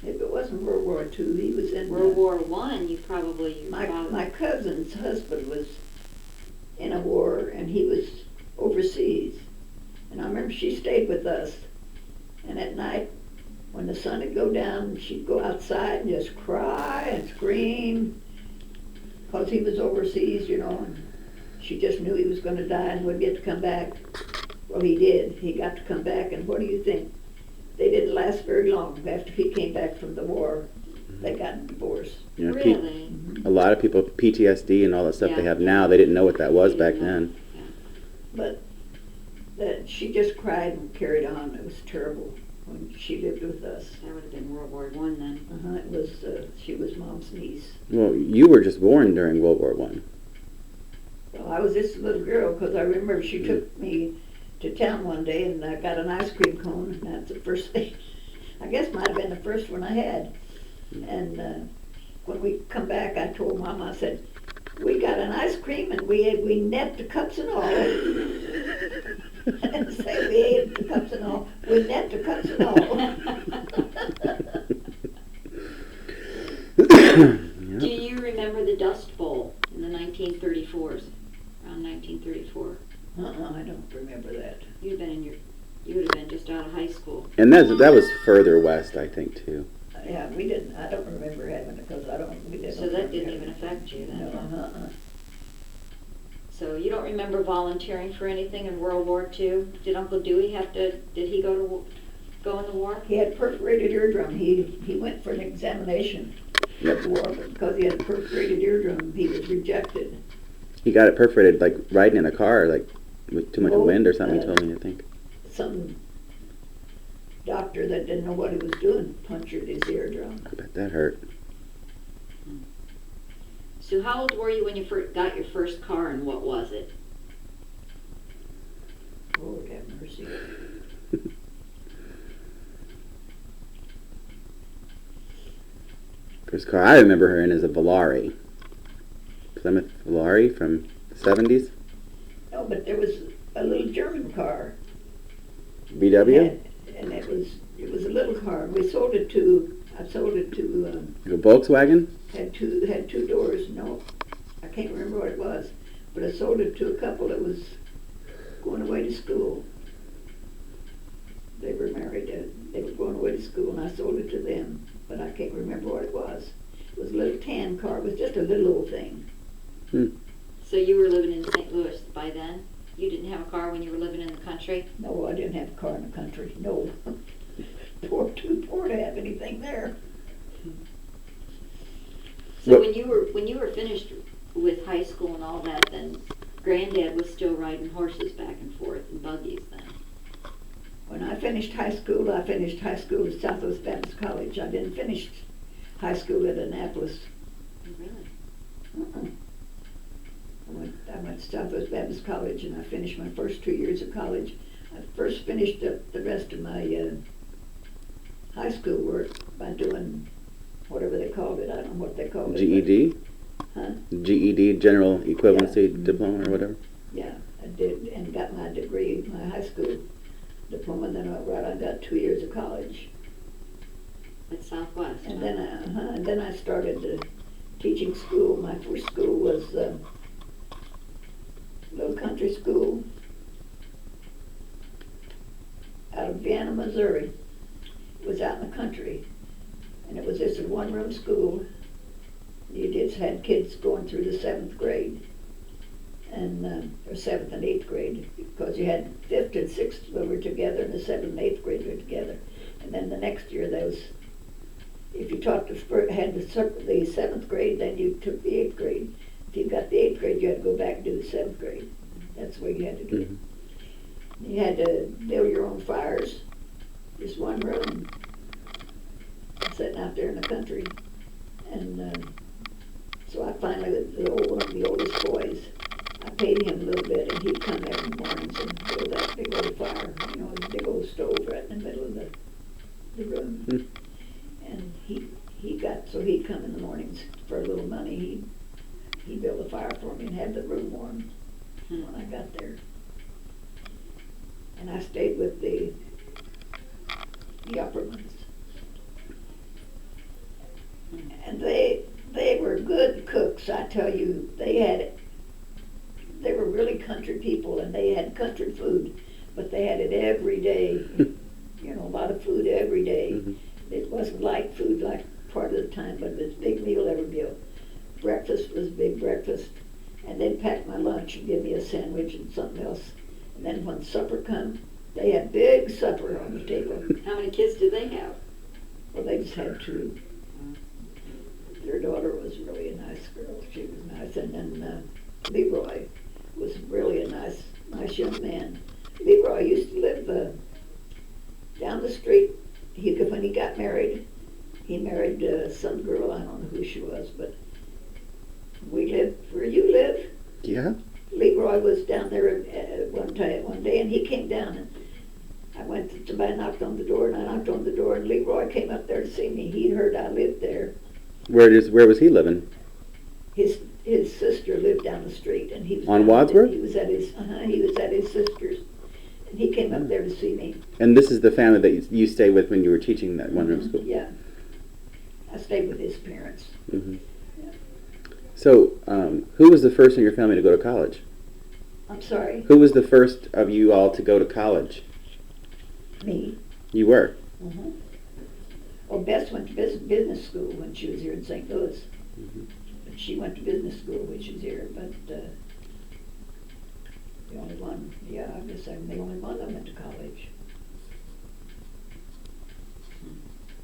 Speaker 2: If it wasn't World War II, he was in
Speaker 1: World War I. You probably
Speaker 2: my cousin's husband was in a war, and he was overseas. And I remember she stayed with us. And at night, when the sun would go down, she'd go outside and just cry and scream, because he was overseas, you know, and she just knew he was going to die and would get to come back. Well, he did. He got to come back, and what do you think? They didn't last very long. After he came back from the war, they got divorced.
Speaker 3: You know,
Speaker 1: really?
Speaker 3: A lot of people, PTSD and all that stuff they have now, they didn't know what that was back then.
Speaker 2: But she just cried and carried on. It was terrible when she lived with us.
Speaker 1: That would have been World War I then.
Speaker 2: It was. She was Mom's niece.
Speaker 3: Well, you were just born during World War I.
Speaker 2: Well, I was just a little girl, because I remember she took me to town one day, and I got an ice cream cone, and that's the first thing. I guess might have been the first one I had. And when we come back, I told Mom, I said, "We got an ice cream, and we net the cups and all." I didn't say we ate the cups and all. We net the cups and all.
Speaker 1: Do you remember the Dust Bowl in the 1934s? Around 1934.
Speaker 2: I don't remember that.
Speaker 1: You would have been just out of high school.
Speaker 3: And that was further west, I think, too.
Speaker 2: Yeah, we didn't. I don't remember having it, because we didn't.
Speaker 1: So that didn't even affect you then?
Speaker 2: No,
Speaker 1: So you don't remember volunteering for anything in World War II? Did Uncle Dewey did he go in the war?
Speaker 2: He had perforated eardrum. He went for an examination at the war, but because he had a perforated eardrum, he was rejected.
Speaker 3: He got it perforated, like, riding in a car, like, with too much wind or something, he told me, I think.
Speaker 2: Some doctor that didn't know what he was doing punctured his eardrum.
Speaker 3: I bet that hurt.
Speaker 1: So how old were you when you got your first car, and what was it?
Speaker 2: Lord have mercy.
Speaker 3: First car I remember her in is a Volare. Plymouth Volare from the 70s.
Speaker 2: No, but there was a little German car.
Speaker 3: VW?
Speaker 2: And it was a little car. I sold it to
Speaker 3: A Volkswagen?
Speaker 2: had two doors. No, I can't remember what it was, but I sold it to a couple that was going away to school. They were married. They were going away to school, and I sold it to them, but I can't remember what it was. It was a little tan car. It was just a little old thing.
Speaker 1: So you were living in St. Louis by then? You didn't have a car when you were living in the country?
Speaker 2: No, I didn't have a car in the country. No. Too poor to have anything there.
Speaker 1: So when you were finished with high school and all that, then Granddad was still riding horses back and forth in buggies then?
Speaker 2: When I finished high school at Southwest Baptist College. I didn't finish high school at Annapolis.
Speaker 1: Oh, really?
Speaker 2: I went to Southwest Baptist College, and I finished my first 2 years of college. I first finished up the rest of my high school work by doing whatever they called it. I don't know what they called it.
Speaker 3: GED?
Speaker 2: Huh?
Speaker 3: GED, General Equivalency
Speaker 2: Yeah.
Speaker 3: Diploma or whatever?
Speaker 2: Yeah, I did, and got my degree, my high school diploma, then I got 2 years of college.
Speaker 1: At Southwest.
Speaker 2: And then I started teaching school. My first school was a little country school out of Vienna, Missouri. It was out in the country, and it was just a one-room school. You just had kids going through the 7th grade, and or 7th and 8th grade, because you had 5th and 6th were together, and the 7th and 8th grade were together. And then the next year, if you taught had the 7th grade, then you took the 8th grade. If you got the 8th grade, you had to go back and do the 7th grade. That's the way you had to do it.
Speaker 3: Mm-hmm.
Speaker 2: You had to build your own fires, just one room, sitting out there in the country. And so I finally, one of the oldest boys, I paid him a little bit, and he'd come every mornings and build that big old fire, a big old stove right in the middle of the room.
Speaker 3: Mm.
Speaker 2: And he'd come in the mornings for a little money. He'd build a fire for me and have the room warm when I got there. And I stayed with the upper ones. And they were good cooks, I tell you. They were really country people, and they had country food, but they had it every day. A lot of food every day.
Speaker 3: Mm-hmm.
Speaker 2: It wasn't light food like part of the time, but it was a big meal every meal. Breakfast was big breakfast, and they'd pack my lunch and give me a sandwich and something else. And then when supper come, they had big supper on the table.
Speaker 1: How many kids did they have?
Speaker 2: Well, they just had 2. Their daughter was really a nice girl. She was nice. And then Leroy was really a nice young man. Leroy used to live down the street. When he got married, he married some girl, I don't know who she was, but we lived where you live.
Speaker 3: Yeah?
Speaker 2: Leroy was down there one day, and he came down, and somebody knocked on the door, and I knocked on the door, and Leroy came up there to see me. He'd heard I lived there.
Speaker 3: Where was he living?
Speaker 2: His sister lived down the street, and he was
Speaker 3: On Wadsworth?
Speaker 2: He was at his sister's, and he came up there to see me.
Speaker 3: And this is the family that you stayed with when you were teaching that one-room school?
Speaker 2: Yeah, I stayed with his parents.
Speaker 3: Mm-hmm. Yeah. So, who was the first in your family to go to college?
Speaker 2: I'm sorry,
Speaker 3: Who was the first of you all to go to college?
Speaker 2: me.
Speaker 3: You were?
Speaker 2: Mm-hmm. Well, Bess went to business school when she was here in St. Louis.
Speaker 3: Mm-hmm.
Speaker 2: But she went to business school when she was here, but the only one, I guess I'm the only one that went to college.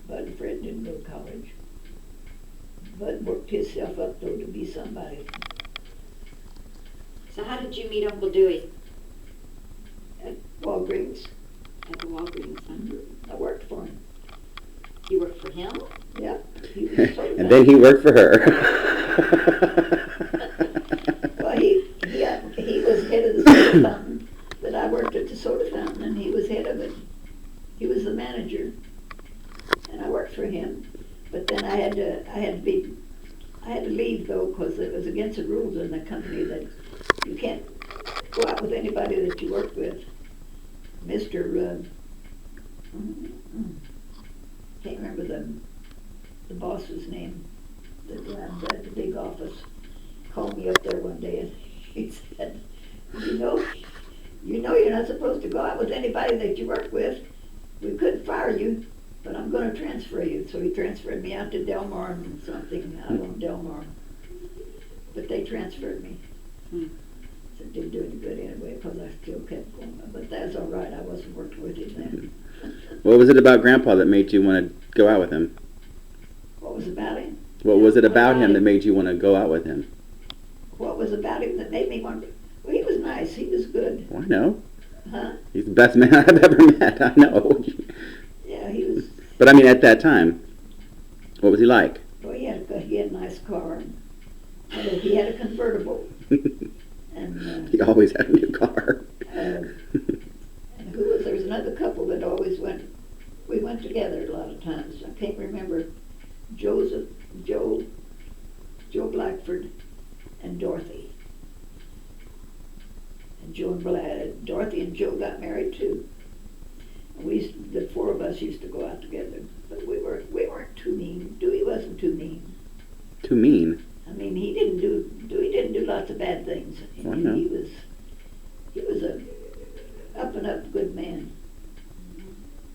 Speaker 2: Bud and Fred didn't go to college. Bud worked himself up, though, to be somebody.
Speaker 1: So how did you meet Uncle Dewey?
Speaker 2: At Walgreens,
Speaker 1: At the Walgreens, huh?
Speaker 2: I worked for him.
Speaker 1: You worked for him?
Speaker 2: Yeah. He was so
Speaker 3: And then he worked for her.
Speaker 2: Well, he was head of the soda fountain, but I worked at the soda fountain, and he was head of it. He was the manager, and I worked for him. But then I had to leave though, because it was against the rules in the company that you can't go out with anybody that you work with. Mr. Can't remember the boss's name. The guy at the big office called me up there one day, and he said, you know you're not supposed to go out with anybody that you work with. We couldn't fire you, but I'm going to transfer you. So he transferred me out to Delmar and something out on Delmar. But they transferred me. So it didn't do any good anyway, because I still kept going. But that's all right. I wasn't working with him then.
Speaker 3: What was it about Grandpa that made you want to go out with him?
Speaker 2: What was about him?
Speaker 3: What was it about him
Speaker 1: him?
Speaker 3: that made you want to go out with him?
Speaker 2: What was about him that made me want to? Well, he was nice. He was good.
Speaker 3: Well, I know.
Speaker 2: Huh?
Speaker 3: He's the best man I've ever met. I know.
Speaker 2: Yeah, he was.
Speaker 3: But I mean, at that time, what was he like?
Speaker 2: Well, he had a nice car. And he had a convertible. And
Speaker 3: He always had a new car.
Speaker 2: and there was another couple that always went. We went together a lot of times. I can't remember Joseph, Joe Blackford, and Dorothy. And Dorothy and Joe got married too. And the four of us used to go out together. But we weren't too mean. Dewey wasn't too mean.
Speaker 3: Too mean.
Speaker 2: I mean, Dewey didn't do lots of bad things.
Speaker 3: I know.
Speaker 2: He was a up and up good man.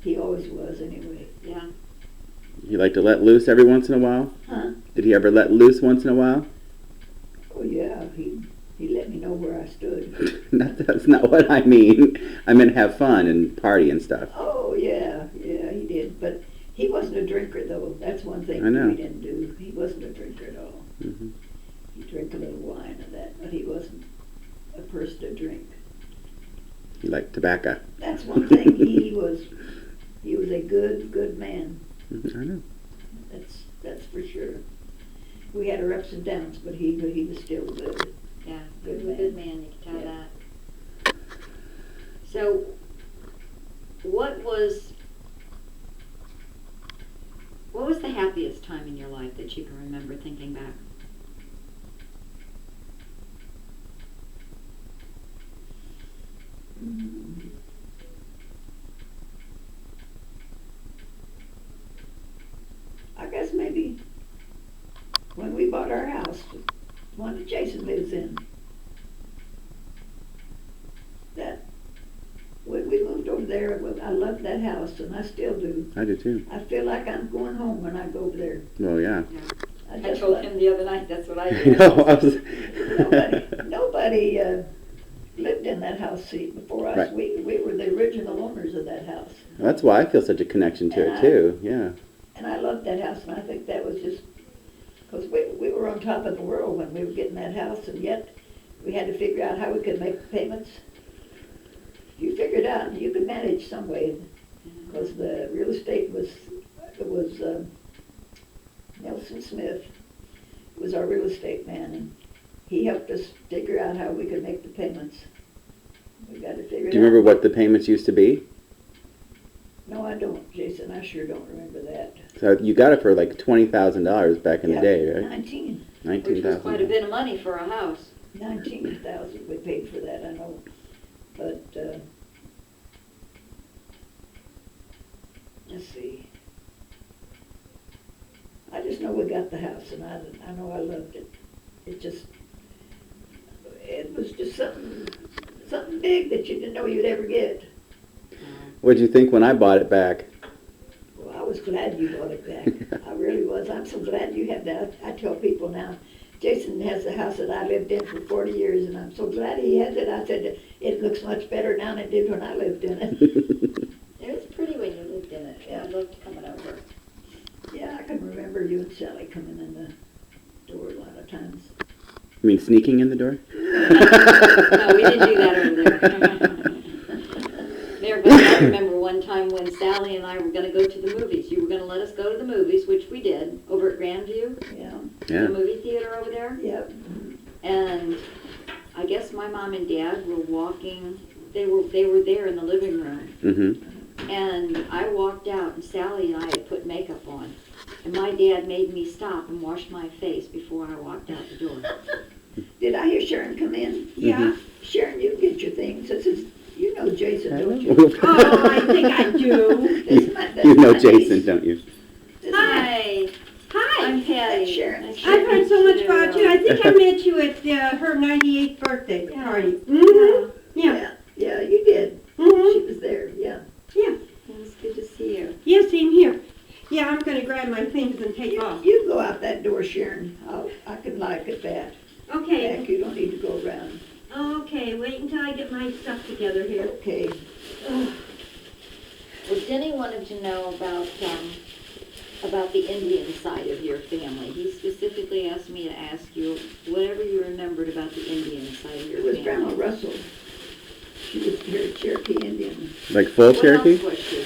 Speaker 2: He always was, anyway.
Speaker 1: Yeah.
Speaker 3: He liked to let loose every once in a while?
Speaker 2: Huh?
Speaker 3: Did he ever let loose once in a while?
Speaker 2: Oh yeah, he let me know where I stood.
Speaker 3: That's not what I mean. I meant have fun and party and stuff.
Speaker 2: Oh yeah, he did. But he wasn't a drinker, though. That's one thing
Speaker 3: I know.
Speaker 2: we didn't do. He wasn't a drinker at all.
Speaker 3: Hmm.
Speaker 2: He drank a little wine and that, but he wasn't a person to drink.
Speaker 3: He liked tobacco.
Speaker 2: That's one thing. He was a good man.
Speaker 3: Mhm, I know.
Speaker 2: That's for sure. We had our ups and downs, but he was still good.
Speaker 1: Yeah,
Speaker 2: Good
Speaker 1: he was a
Speaker 2: man.
Speaker 1: good man, you can tell
Speaker 2: Yeah.
Speaker 1: that. So, what was the happiest time in your life that you can remember thinking back?
Speaker 2: Mm. I guess maybe when we bought our house, the one that Jason lives in. That when we moved over there, well, I loved that house, and I still do.
Speaker 3: I do too.
Speaker 2: I feel like I'm going home when I go over there.
Speaker 3: Well, yeah.
Speaker 1: I
Speaker 2: just
Speaker 1: told
Speaker 2: love-
Speaker 1: him the other night, that's what I
Speaker 3: I
Speaker 1: did.
Speaker 3: know, I was-
Speaker 2: Nobody lived in that house before us.
Speaker 3: Right.
Speaker 2: We were the original owners of that house.
Speaker 3: That's why I feel such a connection to it too. Yeah.
Speaker 2: And I loved that house, and I think that was just because we were on top of the world when we were getting that house, and yet we had to figure out how we could make the payments. You figured out you could manage some way, because the real estate was Nelson Smith was our real estate man, and he helped us figure out how we could make the payments. We got to figure it out.
Speaker 3: Do you remember what the payments used to be?
Speaker 2: No, I don't, Jason. I sure don't remember that.
Speaker 3: So you got it for like $20,000 back in the day, right?
Speaker 2: 19.
Speaker 1: Which was quite a bit of money for a house.
Speaker 2: 19,000 we paid for that, I know. But, let's see. I just know we got the house, and I know I loved it. It was just something big that you didn't know you'd ever get.
Speaker 3: What'd you think when I bought it back?
Speaker 2: Well, I was glad you bought it back. I really was. I'm so glad you have that. I tell people now, Jason has the house that I lived in for 40 years, and I'm so glad he has it. I said, it looks much better now than it did when I lived in it.
Speaker 1: It was pretty when you lived in it.
Speaker 2: Yeah.
Speaker 1: I loved coming over.
Speaker 2: Yeah, I can remember you and Sally coming in the door a lot of times.
Speaker 3: You mean sneaking in the door?
Speaker 1: No, we didn't do that over there. Mayor, but I remember one time when Sally and I were going to go to the movies. You were going to let us go to the movies, which we did, over at Grandview,
Speaker 2: Yeah,
Speaker 1: the
Speaker 3: Yeah.
Speaker 1: movie theater over there.
Speaker 2: yep.
Speaker 1: And I guess my mom and dad were walking. They were there in the living room.
Speaker 3: Mm-hmm.
Speaker 1: And I walked out, and Sally and I had put makeup on. And my dad made me stop and wash my face before I walked out the door.
Speaker 2: Did I hear Sharon come in?
Speaker 4: Yeah.
Speaker 2: Sharon, you get your things. This is, you know Jason, don't you?
Speaker 4: Oh, I think I do.
Speaker 3: You know Jason, don't you?
Speaker 1: Hi. Hi. I'm Patty.
Speaker 2: Sharon.
Speaker 1: Nice to
Speaker 4: I've heard
Speaker 1: meet
Speaker 4: so much about you. I think I met you at her 98th birthday
Speaker 1: Yeah.
Speaker 4: party. Mm-hmm. Yeah.
Speaker 2: Yeah, you did.
Speaker 4: Mm-hmm.
Speaker 2: She was there, yeah.
Speaker 4: Yeah.
Speaker 1: It was good to see you.
Speaker 4: Yeah, same here. Yeah, I'm going to grab my things and take off.
Speaker 2: You go out that door, Sharon. I can like at that.
Speaker 4: Okay.
Speaker 2: Back, you don't need to go around.
Speaker 4: Okay, wait until I get my stuff together here.
Speaker 2: Okay.
Speaker 1: Well, Denny wanted to know about the Indian side of your family. He specifically asked me to ask you whatever you remembered about the Indian side of your
Speaker 2: It was
Speaker 1: family.
Speaker 2: Grandma Russell. She was here, Cherokee Indian.
Speaker 3: Like full
Speaker 1: What
Speaker 3: Cherokee?
Speaker 1: else was she?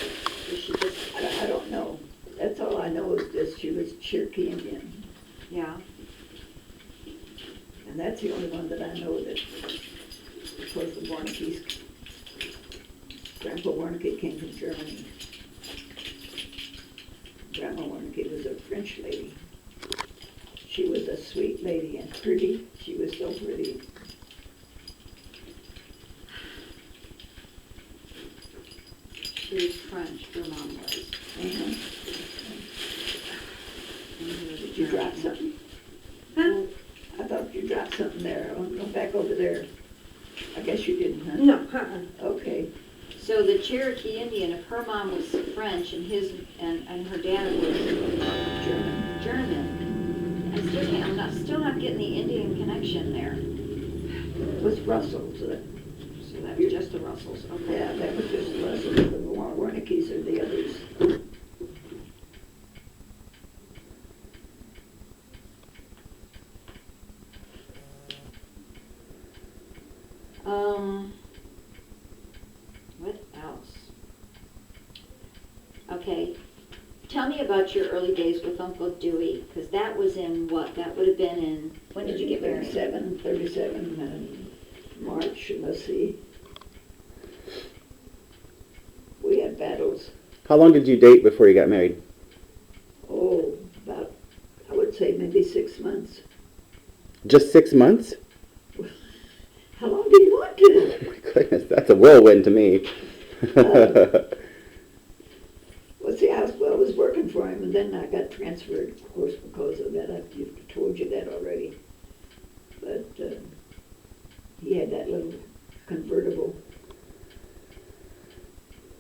Speaker 1: Was she just,
Speaker 2: I don't know. That's all I know is this. She was Cherokee Indian.
Speaker 1: yeah?
Speaker 2: And that's the only one that I know that, of course, the Warnicke's, Grandpa Warnicke came from Germany. Grandma Warnicke Kentucky was a French lady. She was a sweet lady and pretty. She was so pretty.
Speaker 1: She was French, her mom was.
Speaker 2: Uh-huh.
Speaker 1: And
Speaker 2: Did you drop something?
Speaker 4: Huh?
Speaker 2: I thought you dropped something there. I'll go back over there. I guess you didn't, huh?
Speaker 4: No, uh-uh.
Speaker 2: Okay.
Speaker 1: So the Cherokee Indian, if her mom was French and and her dad was
Speaker 2: German.
Speaker 1: German, I'm still not getting the Indian connection there.
Speaker 2: It was Russell's.
Speaker 1: So that was just the Russells, okay.
Speaker 2: Yeah, that was just Russell's. The Wernicke's are the others.
Speaker 1: What else? Okay, tell me about your early days with Uncle Dewey, because that was in what? That would have been in, when did you get married?
Speaker 2: 37, March, let's see. We had battles.
Speaker 3: How long did you date before you got married?
Speaker 2: Oh, about, I would say maybe 6 months.
Speaker 3: Just 6 months?
Speaker 2: How long do you want to?
Speaker 3: Oh my goodness, that's a whirlwind to me.
Speaker 2: Well, see, I was working for him, and then I got transferred, of course, because of that. I've told you that already. But he had that little convertible.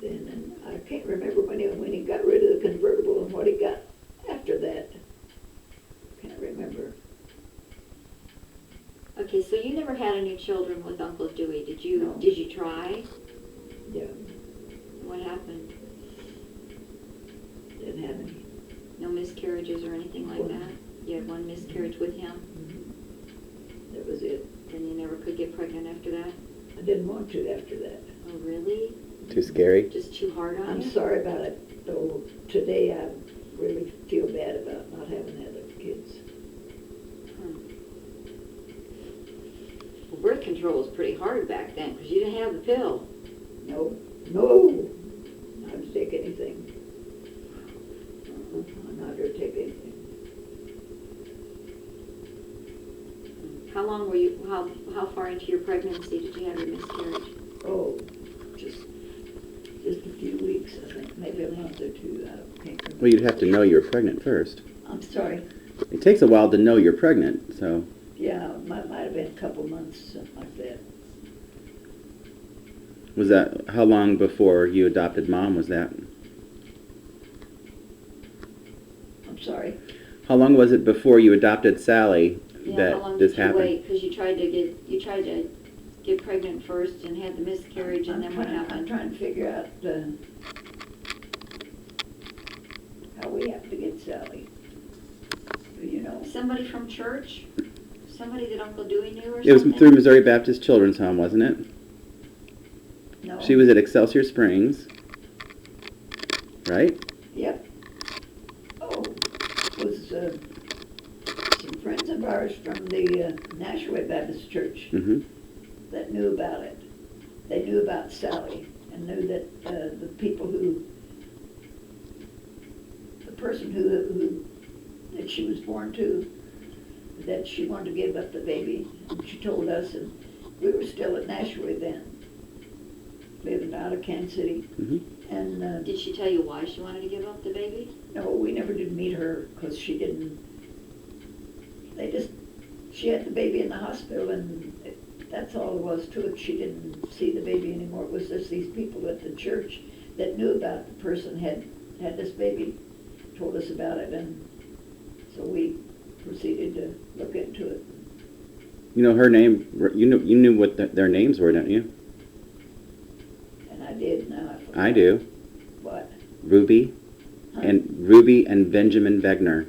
Speaker 2: Then, and I can't remember when he got rid of the convertible and what he got after that. Can't remember.
Speaker 1: Okay, so you never had any children with Uncle Dewey, did you?
Speaker 2: No.
Speaker 1: Did you try?
Speaker 2: Yeah,
Speaker 1: What happened?
Speaker 2: didn't have any.
Speaker 1: No miscarriages or anything like
Speaker 2: One.
Speaker 1: that? You had one miscarriage with him,
Speaker 2: That was it.
Speaker 1: then you never could get pregnant after that?
Speaker 2: I didn't want to after that.
Speaker 1: Oh, really?
Speaker 3: Too scary?
Speaker 1: Just too hard on
Speaker 2: I'm
Speaker 1: you?
Speaker 2: sorry about it, though. Today I really feel bad about not having other kids.
Speaker 1: Well, birth control was pretty hard back then, because you didn't have the pill.
Speaker 2: No, not to take anything. I'm not going to take anything.
Speaker 1: How long were you, how far into your pregnancy did you have your miscarriage?
Speaker 2: Oh, just a few weeks, I think, maybe a month or two. I can't remember.
Speaker 3: Well, you'd have to know you're pregnant first.
Speaker 2: I'm sorry.
Speaker 3: It takes a while to know you're pregnant, so.
Speaker 2: Yeah, might have been a couple months, something like that.
Speaker 3: Was that, how long before you adopted Mom was that?
Speaker 2: I'm sorry.
Speaker 3: How long was it before you adopted Sally
Speaker 1: Yeah, how long
Speaker 3: that this
Speaker 1: did you
Speaker 3: happened?
Speaker 1: wait? Because you tried to get pregnant first and had the miscarriage, and then what
Speaker 2: I'm
Speaker 1: happened?
Speaker 2: trying to figure out how we have to get Sally. You know,
Speaker 1: Somebody from church? Somebody that Uncle Dewey knew or
Speaker 3: It was
Speaker 1: something?
Speaker 3: through Missouri Baptist Children's Home, wasn't it?
Speaker 2: no.
Speaker 3: She was at Excelsior Springs, right?
Speaker 2: Yep. Oh, it was some friends of ours from the Nashua Baptist Church
Speaker 3: Mm-hmm.
Speaker 2: that knew about it. They knew about Sally and knew that the person who that she was born to, that she wanted to give up the baby. And she told us, and we were still at Nashua then, living out of Kansas City.
Speaker 3: Mm-hmm.
Speaker 2: And
Speaker 1: Did she tell you why she wanted to give up the baby?
Speaker 2: no, we never did meet her because she had the baby in the hospital, and that's all there was to it. She didn't see the baby anymore. It was just these people at the church that knew about the person had this baby, told us about it, and so we proceeded to look into it.
Speaker 3: You know her name, you knew what their names were, don't you?
Speaker 2: And I did. Now I forgot.
Speaker 3: I do.
Speaker 2: What?
Speaker 3: Ruby
Speaker 2: Huh?
Speaker 3: Ruby and Benjamin Wegner.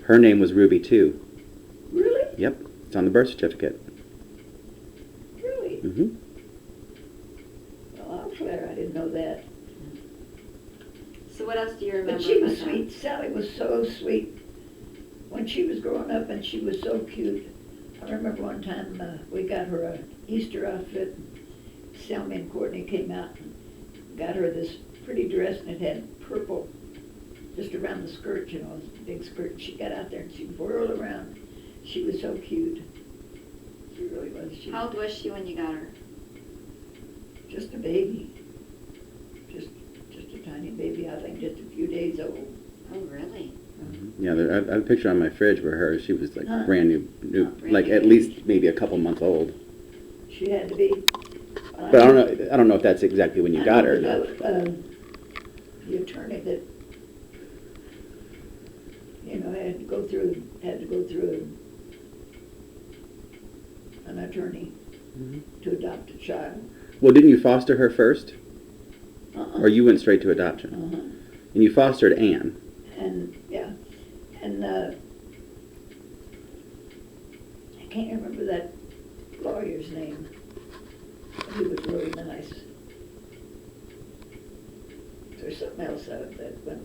Speaker 3: Her name was Ruby too.
Speaker 2: Really?
Speaker 3: Yep, it's on the birth certificate.
Speaker 2: Really?
Speaker 3: Mm-hmm.
Speaker 2: Well, I'm glad I didn't know that.
Speaker 1: So what else do you remember
Speaker 2: But she was
Speaker 1: about that?
Speaker 2: sweet. Sally was so sweet when she was growing up, and she was so cute. I remember one time we got her a Easter outfit. Selmy and Courtney came out and got her this pretty dress, and it had purple just around the skirt, you know, big skirt. And she got out there and she whirled around. She was so cute. She really was. She
Speaker 1: How old was she when you got her?
Speaker 2: just a baby. Just a tiny baby, I think just a few days old.
Speaker 1: Oh, really?
Speaker 3: Yeah, I have a picture on my fridge where she was like
Speaker 2: Huh?
Speaker 3: brand new,
Speaker 1: Brand
Speaker 3: like
Speaker 1: new
Speaker 3: at
Speaker 1: baby.
Speaker 3: least maybe a couple months old.
Speaker 2: She had to be.
Speaker 3: But I don't know if that's exactly when you got her. or not.
Speaker 2: The attorney that, you know, had to go through an attorney
Speaker 3: Mhm.
Speaker 2: to adopt a child.
Speaker 3: Well, didn't you foster her first,
Speaker 2: Uh-uh.
Speaker 3: or you went straight to adoption?
Speaker 2: Uh-huh.
Speaker 3: And you fostered Anne.
Speaker 2: And, yeah, and, I can't remember that lawyer's name, but he was really nice. There's something else out of that when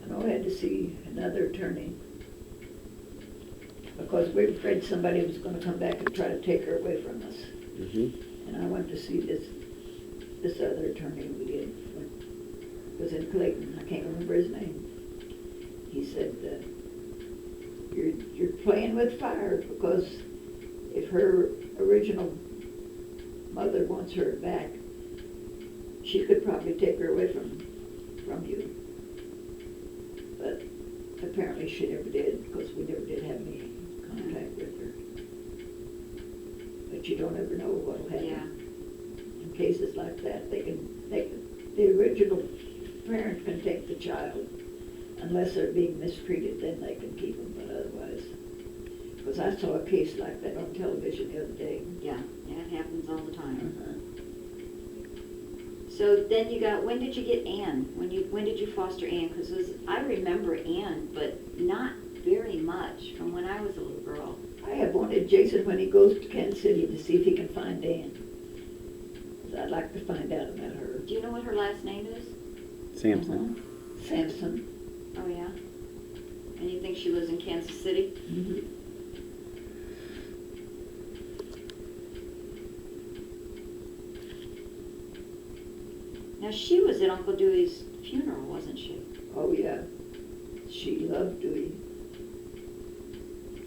Speaker 2: I know I had to see another attorney because we were afraid somebody was gonna come back and try to take her away from us.
Speaker 3: Mm-hmm.
Speaker 2: And I went to see this other attorney we did, was in Clayton, I can't remember his name. He said, you're playing with fire because if her original mother wants her back, she could probably take her away from you. But apparently she never did because we never did have any contact with her. But you don't ever know what'll happen.
Speaker 1: Yeah.
Speaker 2: In cases like that, the original parent can take the child unless they're being mistreated, then they can keep them, but otherwise. Because I saw a case like that on television the other day.
Speaker 1: Yeah, it happens all the time.
Speaker 2: Uh-huh.
Speaker 1: So then when did you get Anne? When did you foster Anne? Because I remember Anne, but not very much from when I was a little girl.
Speaker 2: I have wanted Jason, when he goes to Kansas City, to see if he can find Ann. 'Cause I'd like to find out about her.
Speaker 1: Do you know what her last name is?
Speaker 3: Samson.
Speaker 2: Uh-huh. Samson.
Speaker 1: Oh, yeah? And you think she lives in Kansas City?
Speaker 2: Mm-hmm.
Speaker 1: Now, she was at Uncle Dewey's funeral, wasn't she?
Speaker 2: Oh, yeah. She loved Dewey.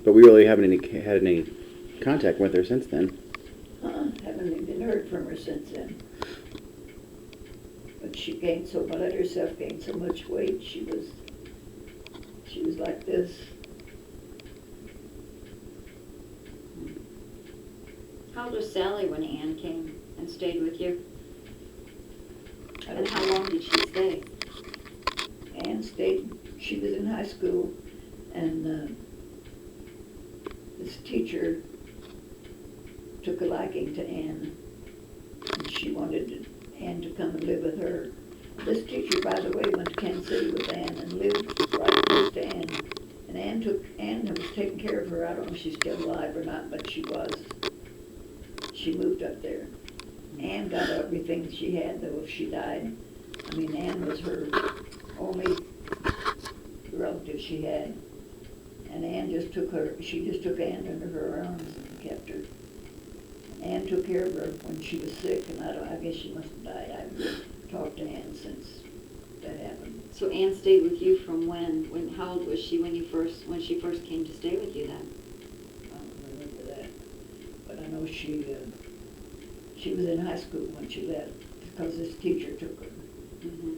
Speaker 3: But we really haven't had any contact with her since then.
Speaker 2: Haven't even heard from her since then. But she gained so much, let herself gain so much weight. She was like this.
Speaker 1: How old was Sally when Anne came and stayed with you?
Speaker 2: I
Speaker 1: And
Speaker 2: don't
Speaker 1: how long did she stay?
Speaker 2: Ann stayed, she was in high school, and this teacher took a liking to Ann, and she wanted Ann to come and live with her. This teacher, by the way, went to Kansas City with Ann and lived right close to Ann. And Ann was taking care of her. I don't know if she's still alive or not, but she was. She moved up there. Ann got everything she had, though, if she died. I mean, Ann was her only relative she had. And Ann just took Ann under her arms and kept her. Ann took care of her when she was sick, and I guess she must have died. I haven't talked to Ann since that happened.
Speaker 1: So Anne stayed with you from when? How old was she when she first came to stay with you then?
Speaker 2: I don't remember that. But I know she was in high school when she left, because this teacher took her.
Speaker 1: Mm-hmm.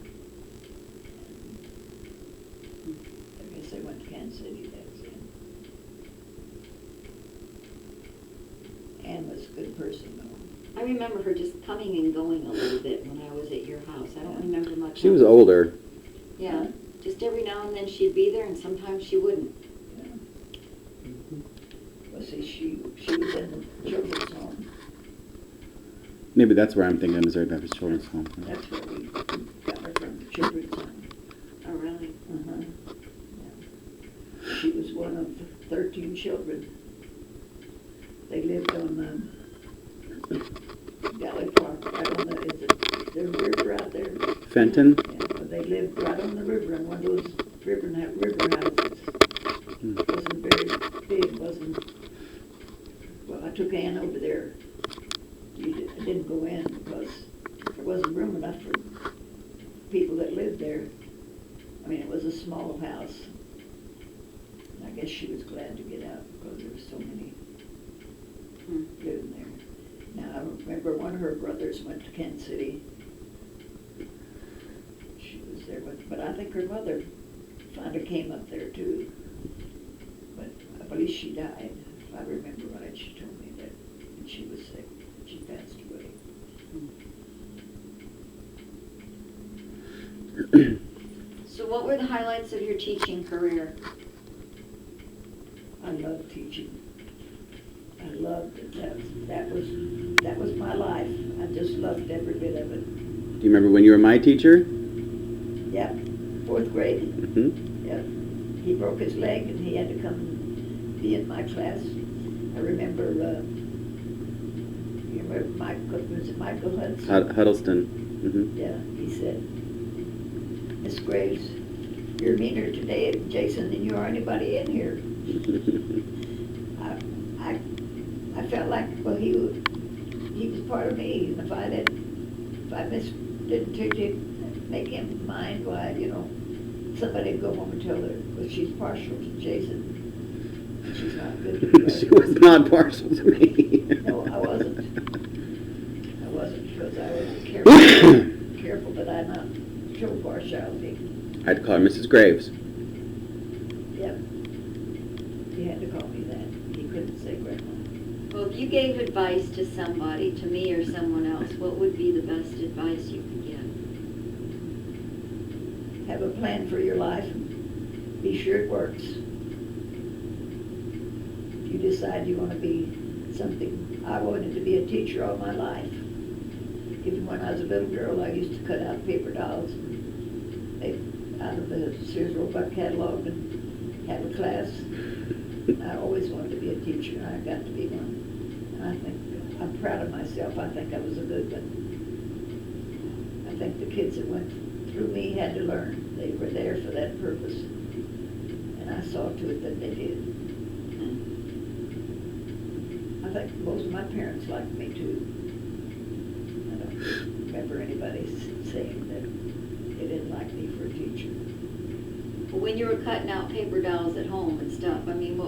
Speaker 2: I guess they went to Kansas City, that was it. Ann was a good person, though.
Speaker 1: I remember her just coming and going a little bit when I was at your house. I don't remember much.
Speaker 3: She was
Speaker 1: else.
Speaker 3: older.
Speaker 1: Yeah, just every now and then she'd be there, and sometimes she wouldn't.
Speaker 2: Yeah. Well, see, she was in the children's home.
Speaker 3: Maybe that's where I'm thinking of Missouri Baptist Children's Home.
Speaker 2: That's where we got her from, the children's home.
Speaker 1: Oh, really?
Speaker 2: Uh-huh. Yeah. She was one of 13 children. They lived on Valley Park, right on the river out there.
Speaker 3: Fenton?
Speaker 2: Yeah, well, they lived right on the river in one of those river houses.
Speaker 3: Hmm.
Speaker 2: It wasn't very big, well, I took Ann over there. I didn't go in because there wasn't room enough for people that lived there. I mean, it was a small house. And I guess she was glad to get out because there were so many living there. Now, I remember one of her brothers went to Kansas City. She was there with, but I think her mother finally came up there too. But I believe she died. If I remember right, she told me that when she was sick, she passed away.
Speaker 1: So what were the highlights of your teaching career?
Speaker 2: I love teaching. I loved it. That was my life. I just loved every bit of it.
Speaker 3: Do you remember when you were my teacher?
Speaker 2: Yep, 4th grade.
Speaker 3: Mm-hmm.
Speaker 2: Yep. He broke his leg and he had to come and be in my class. I remember, you remember was it Michael Hudson?
Speaker 3: Huddleston. Mm-hmm.
Speaker 2: Yeah, he said, Miss Graves, you're meaner today, Jason, than you are anybody in here. I felt like, well, he was part of me, and if I didn't make him mind, why, somebody would go home and tell her, well, she's partial to Jason. She's not good to me.
Speaker 3: She was not partial to me.
Speaker 2: No, I wasn't. I wasn't, because I was careful that I not show partiality.
Speaker 3: I had to call her Mrs. Graves.
Speaker 2: Yep. He had to call me that. He couldn't say grandma.
Speaker 1: Well, if you gave advice to somebody, to me or someone else, what would be the best advice you could give?
Speaker 2: Have a plan for your life and be sure it works. If you decide you want to be something, I wanted to be a teacher all my life. Even when I was a little girl, I used to cut out paper dolls out of the Sears Roebuck catalog and have a class. I always wanted to be a teacher, and I got to be one. And I think I'm proud of myself. I think I was a good one. I think the kids that went through me had to learn. They were there for that purpose, and I saw to it that they did. I think most of my parents liked me too. I don't remember anybody saying that they didn't like me for a teacher.
Speaker 1: Well, when you were cutting out paper dolls at home and stuff, I mean,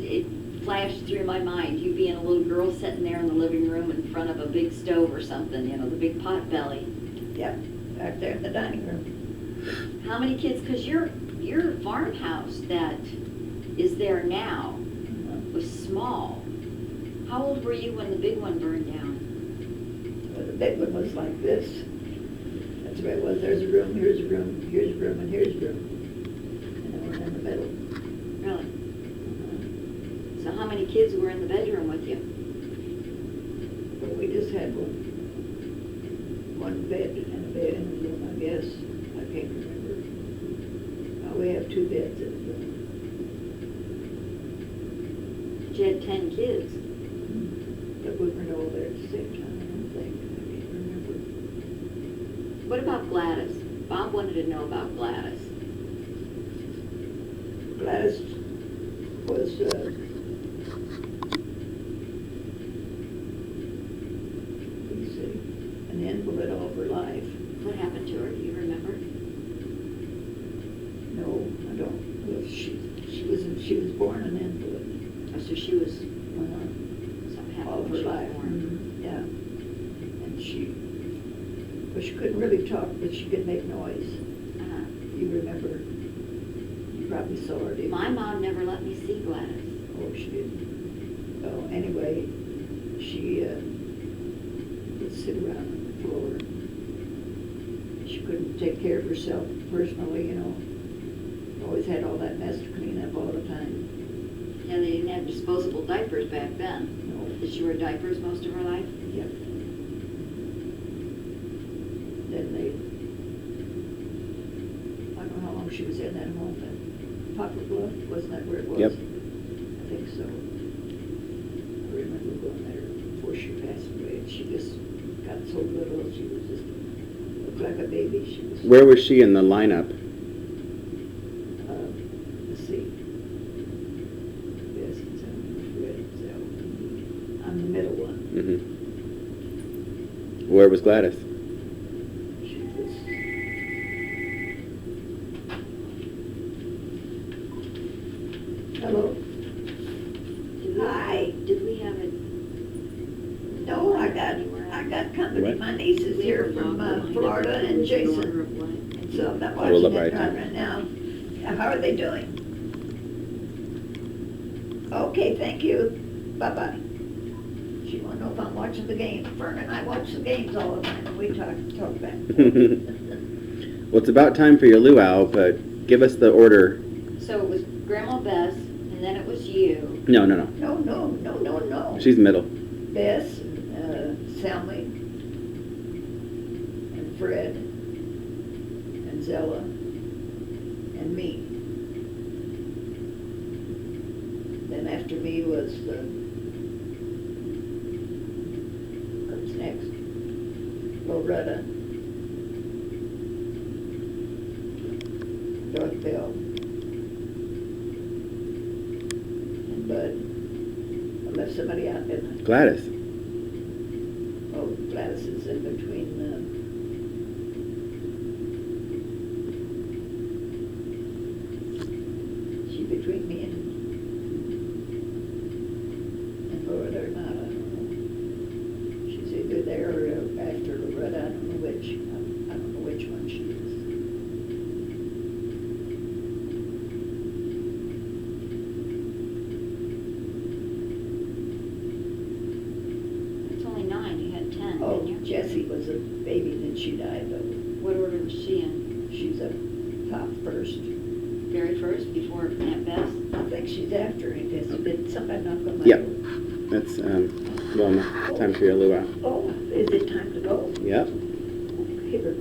Speaker 1: it flashed through my mind, you being a little girl sitting there in the living room in front of a big stove or something, the big pot belly.
Speaker 2: Yep, back there in the dining room.
Speaker 1: How many kids, because your farmhouse that is there now was small. How old were you when the big one burned down?
Speaker 2: Well, the big one was like this. That's where it was. There's a room, here's a room, here's a room, and here's a room. And then we're in the middle.
Speaker 1: Really? So how many kids were in the bedroom with you?
Speaker 2: But we just had one bed and a bed in the room, I guess. I can't remember. Now we have 2 beds in the room.
Speaker 1: But you had 10 kids.
Speaker 2: But we weren't all there at the same time, I don't think. I can't remember.
Speaker 1: What about Gladys? Bob wanted to know about Gladys.
Speaker 2: Gladys was, let me see, an invalid all her life.
Speaker 1: What happened to her? Do you remember?
Speaker 2: No, I don't. Well, she was born an invalid.
Speaker 1: Oh, so she was something happened
Speaker 2: All
Speaker 1: when
Speaker 2: her
Speaker 1: she was
Speaker 2: life.
Speaker 1: born.
Speaker 2: Yeah. And she couldn't really talk, but she could make noise.
Speaker 1: Uh-huh.
Speaker 2: You remember? You probably saw her, didn't you?
Speaker 1: My mom never let me see Gladys.
Speaker 2: Oh, she didn't. Oh, anyway, she would sit around on the floor. She couldn't take care of herself personally, Always had all that mess to clean up all the time.
Speaker 1: Yeah, they didn't have disposable diapers back then.
Speaker 2: No.
Speaker 1: Did she wear diapers most of her life?
Speaker 2: Yep. Then I don't know how long she was in that home, but Poplar Bluff, wasn't that where it was?
Speaker 3: Yep.
Speaker 2: I think so. I remember going there before she passed away, and she just got so little, she was just, looked like a baby. She was.
Speaker 3: Where was she in the lineup?
Speaker 2: Let's see. Yes, it's on the middle one.
Speaker 3: Mm-hmm. Where was Gladys?
Speaker 2: Hello? Hi.
Speaker 1: Did we have it?
Speaker 2: No, I got company.
Speaker 3: What?
Speaker 2: My niece is here from Florida and Jason. And so I'm not watching
Speaker 3: look
Speaker 2: that
Speaker 3: right
Speaker 2: time
Speaker 3: now.
Speaker 2: right now. How are they doing? Okay, thank you. Bye-bye. She won't know if I'm watching the game. Fern and I watch the games all the time, and we talk back.
Speaker 3: Well, it's about time for your luau, but give us the order.
Speaker 1: So it was Grandma Bess, and then it was you.
Speaker 3: No.
Speaker 2: No.
Speaker 3: She's middle.
Speaker 2: Bess, Salmy, and Fred, and Zella, and me. Then after me was what's next? Loretta, Dorothy, and Bud. I left somebody out, didn't I?
Speaker 3: Gladys.
Speaker 2: Oh, Gladys is in between she's between me and Loretta or not, I don't know. She's either there or after Loretta, I don't know which. I don't know which one she is.
Speaker 1: It's only 9, you had 10,
Speaker 2: Oh,
Speaker 1: didn't you?
Speaker 2: Jessie was a baby, then she died, but
Speaker 1: What order was she in?
Speaker 2: she's a top first.
Speaker 1: Very first, before Aunt Bess?
Speaker 2: I think she's after it. Did somebody knock on my
Speaker 3: Yep.
Speaker 2: door?
Speaker 3: That's, well, time for your luau.
Speaker 2: Oh, is it time to go?
Speaker 3: Yep.
Speaker 2: Here,